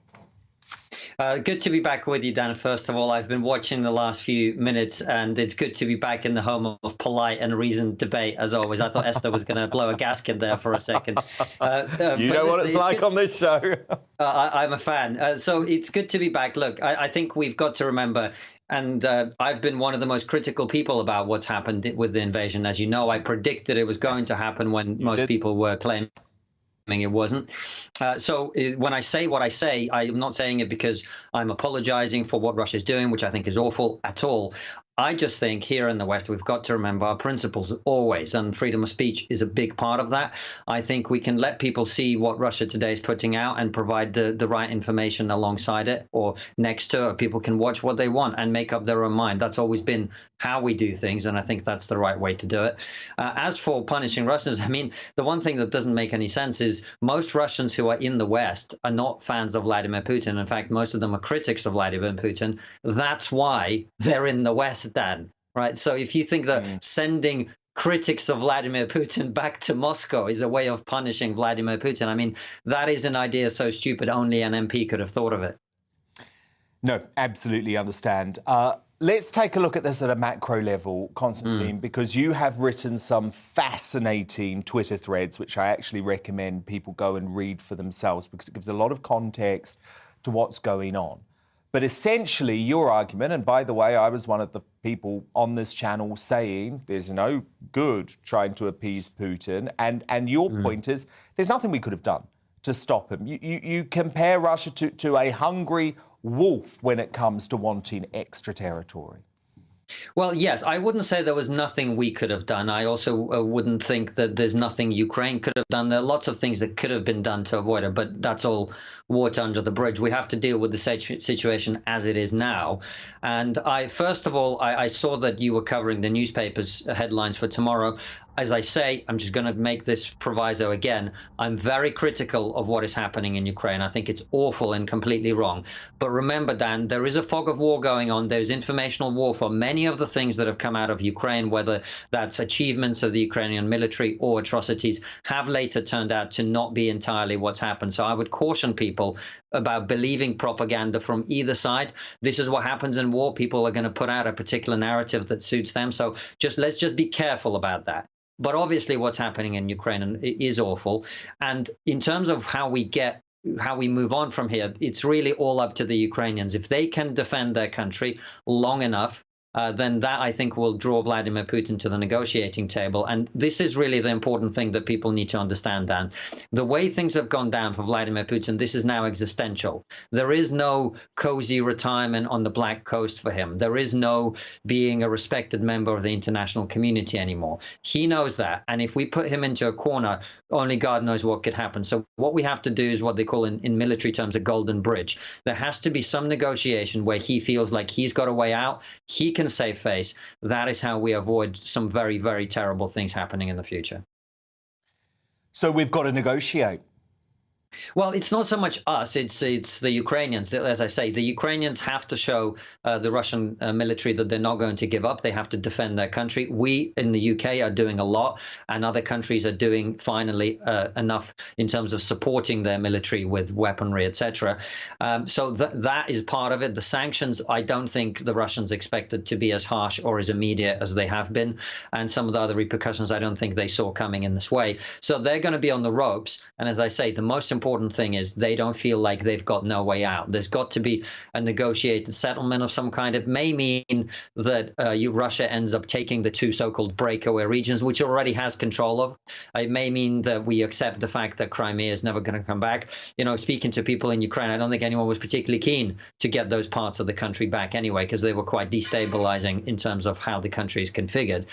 S12: Good to be back with you, Dan. First of all, I've been watching the last few minutes, and it's good to be back in the home of polite and reasoned debate, as always. I thought Esther was going to blow a gasket there for a second.
S3: You know what it's like on this show.
S12: I'm a fan. So it's good to be back. Look, I think we've got to remember, and I've been one of the most critical people about what's happened with the invasion. As you know, I predicted it was going to happen when most people were claiming it wasn't. So when I say what I say, I'm not saying it because I'm apologizing for what Russia's doing, which I think is awful at all. I just think here in the West, we've got to remember our principles always, and freedom of speech is a big part of that. I think we can let people see what Russia today is putting out and provide the right information alongside it or next to it. People can watch what they want and make up their own mind. That's always been how we do things, and I think that's the right way to do it. As for punishing Russians, I mean, the one thing that doesn't make any sense is most Russians who are in the West are not fans of Vladimir Putin. In fact, most of them are critics of Vladimir Putin. That's why they're in the West, Dan, right? So if you think that sending critics of Vladimir Putin back to Moscow is a way of punishing Vladimir Putin, I mean, that is an idea so stupid only an MP could have thought of it.
S3: No, absolutely understand. Let's take a look at this at a macro level, Constantine, because you have written some fascinating Twitter threads, which I actually recommend people go and read for themselves because it gives a lot of context to what's going on. But essentially, your argument, and by the way, I was one of the people on this channel saying there's no good trying to appease Putin, and your point is there's nothing we could have done to stop him. You compare Russia to a hungry wolf when it comes to wanting extra territory.
S12: Well, yes, I wouldn't say there was nothing we could have done. I also wouldn't think that there's nothing Ukraine could have done. There are lots of things that could have been done to avoid it, but that's all water under the bridge. We have to deal with the situation as it is now. And first of all, I saw that you were covering the newspapers headlines for tomorrow. As I say, I'm just going to make this proviso again. I'm very critical of what is happening in Ukraine. I think it's awful and completely wrong. But remember, Dan, there is a fog of war going on. There's informational warfare. Many of the things that have come out of Ukraine, whether that's achievements of the Ukrainian military or atrocities, have later turned out to not be entirely what's happened. So I would caution people about believing propaganda from either side. This is what happens in war. People are going to put out a particular narrative that suits them. So let's just be careful about that. But obviously what's happening in Ukraine is awful. And in terms of how we move on from here, it's really all up to the Ukrainians. If they can defend their country long enough, then that, I think, will draw Vladimir Putin to the negotiating table. And this is really the important thing that people need to understand, Dan. The way things have gone down for Vladimir Putin, this is now existential. There is no cozy retirement on the Black Coast for him. There is no being a respected member of the international community anymore. He knows that. And if we put him into a corner, only God knows what could happen. So what we have to do is what they call in military terms a golden bridge. There has to be some negotiation where he feels like he's got a way out. He can save face. That is how we avoid some very, very terrible things happening in the future.
S3: So we've got to negotiate.
S12: Well, it's not so much us, it's the Ukrainians. As I say, the Ukrainians have to show the Russian military that they're not going to give up. They have to defend their country. We in the UK are doing a lot, and other countries are doing finally enough in terms of supporting their military with weaponry, etc. So that is part of it. The sanctions, I don't think the Russians expected to be as harsh or as immediate as they have been. And some of the other repercussions, I don't think they saw coming in this way. So they're going to be on the ropes. And as I say, the most important thing is they don't feel like they've got no way out. There's got to be a negotiated settlement of some kind. It may mean that Russia ends up taking the two so-called breakaway regions, which it already has control of. It may mean that we accept the fact that Crimea is never going to come back. You know, speaking to people in Ukraine, I don't think anyone was particularly keen to get those parts of the country back anyway, because they were quite destabilizing in terms of how the country is configured.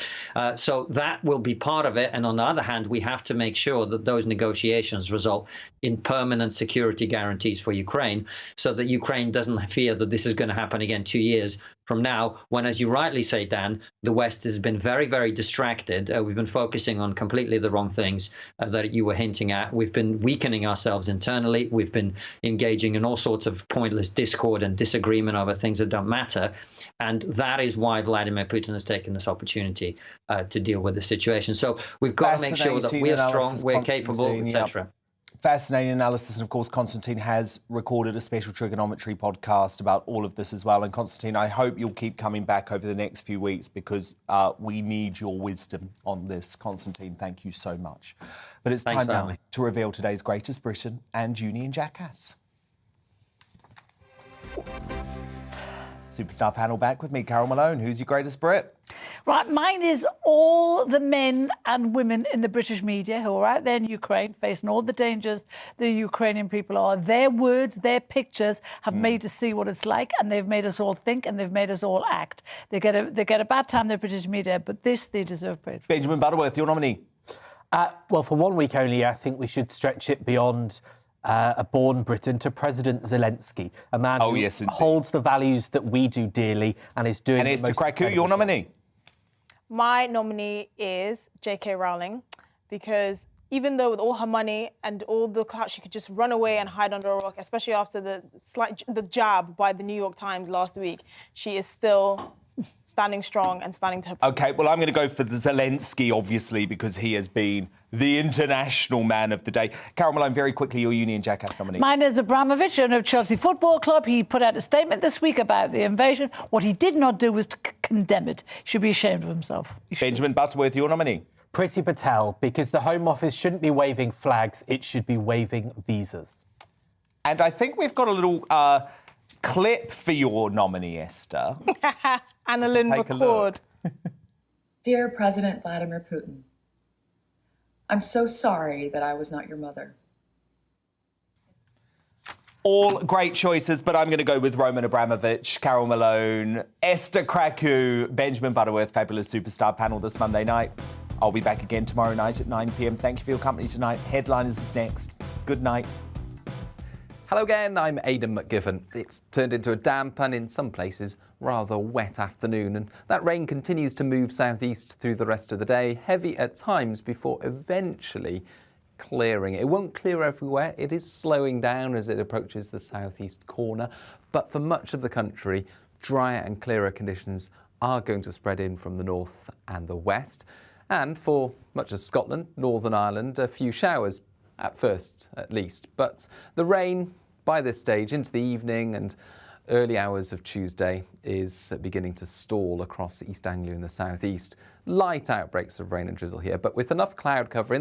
S12: So that will be part of it. And on the other hand, we have to make sure that those negotiations result in permanent security guarantees for Ukraine, so that Ukraine doesn't fear that this is going to happen again 2 years from now, when, as you rightly say, Dan, the West has been very, very distracted. We've been focusing on completely the wrong things that you were hinting at. We've been weakening ourselves internally. We've been engaging in all sorts of pointless discord and disagreement over things that don't matter. And that is why Vladimir Putin has taken this opportunity to deal with the situation. So we've got to make sure that we are strong, we're capable, etc.
S3: Fascinating analysis. And of course, Constantine has recorded a special trigonometry podcast about all of this as well. And Constantine, I hope you'll keep coming back over the next few weeks, because we need your wisdom on this. Constantine, thank you so much. But it's time now to reveal today's greatest Briton and Union jackass. Superstar panel back with me, Carol Malone. Who's your greatest Brit?
S6: Right, mine is all the men and women in the British media who are out there in Ukraine facing all the dangers the Ukrainian people are. Their words, their pictures have made us see what it's like, and they've made us all think, and they've made us all act. They get a bad time, the British media, but this they deserve praise.
S3: Benjamin Butterworth, your nominee.
S7: Well, for 1 week only, I think we should stretch it beyond a born Briton to President Zelensky, a man who holds the values that we do dearly and is doing. And
S3: Esther Kraku, your nominee.
S5: My nominee is J.K. Rowling, because even though with all her money and all the clout, she could just run away and hide under a rock, especially after the jab by the New York Times last week, she is still standing strong and standing to her.
S3: OK, well, I'm going to go for the Zelensky, obviously, because he has been the international man of the day. Carol Malone, very quickly, your Union jackass nominee.
S6: Mine is Abramovich, owner of Chelsea Football Club. He put out a statement this week about the invasion. What he did not do was to condemn it. He should be ashamed of himself.
S3: Benjamin Butterworth, your nominee.
S7: Priti Patel, because the Home Office shouldn't be waving flags, it should be waving visas.
S3: And I think we've got a little clip for your nominee, Esther.
S5: Annalyn McCord.
S8: Dear President Vladimir Putin, I'm so sorry that I was not your mother.
S3: All great choices, but I'm going to go with Roman Abramovich, Carol Malone, Esther Kraku, Benjamin Butterworth, fabulous superstar panel this Monday night. I'll be back again tomorrow night at 9 p.m. Thank you for your company tonight. Headliners is next. Good night.
S14: Hello again, I'm Aidan McGiffin. It's turned into a damp and in some places rather wet afternoon, and that rain continues to move southeast through the rest of the day, heavy at times before eventually clearing. It won't clear everywhere, it is slowing down as it approaches the southeast corner, but for much of the country, drier and clearer conditions are going to spread in from the north and the west. And for much of Scotland, Northern Ireland, a few showers at first, at least. But the rain, by this stage, into the evening and early hours of Tuesday, is beginning to stall across East Anglia and the southeast. Light outbreaks of rain and drizzle here, but with enough cloud cover in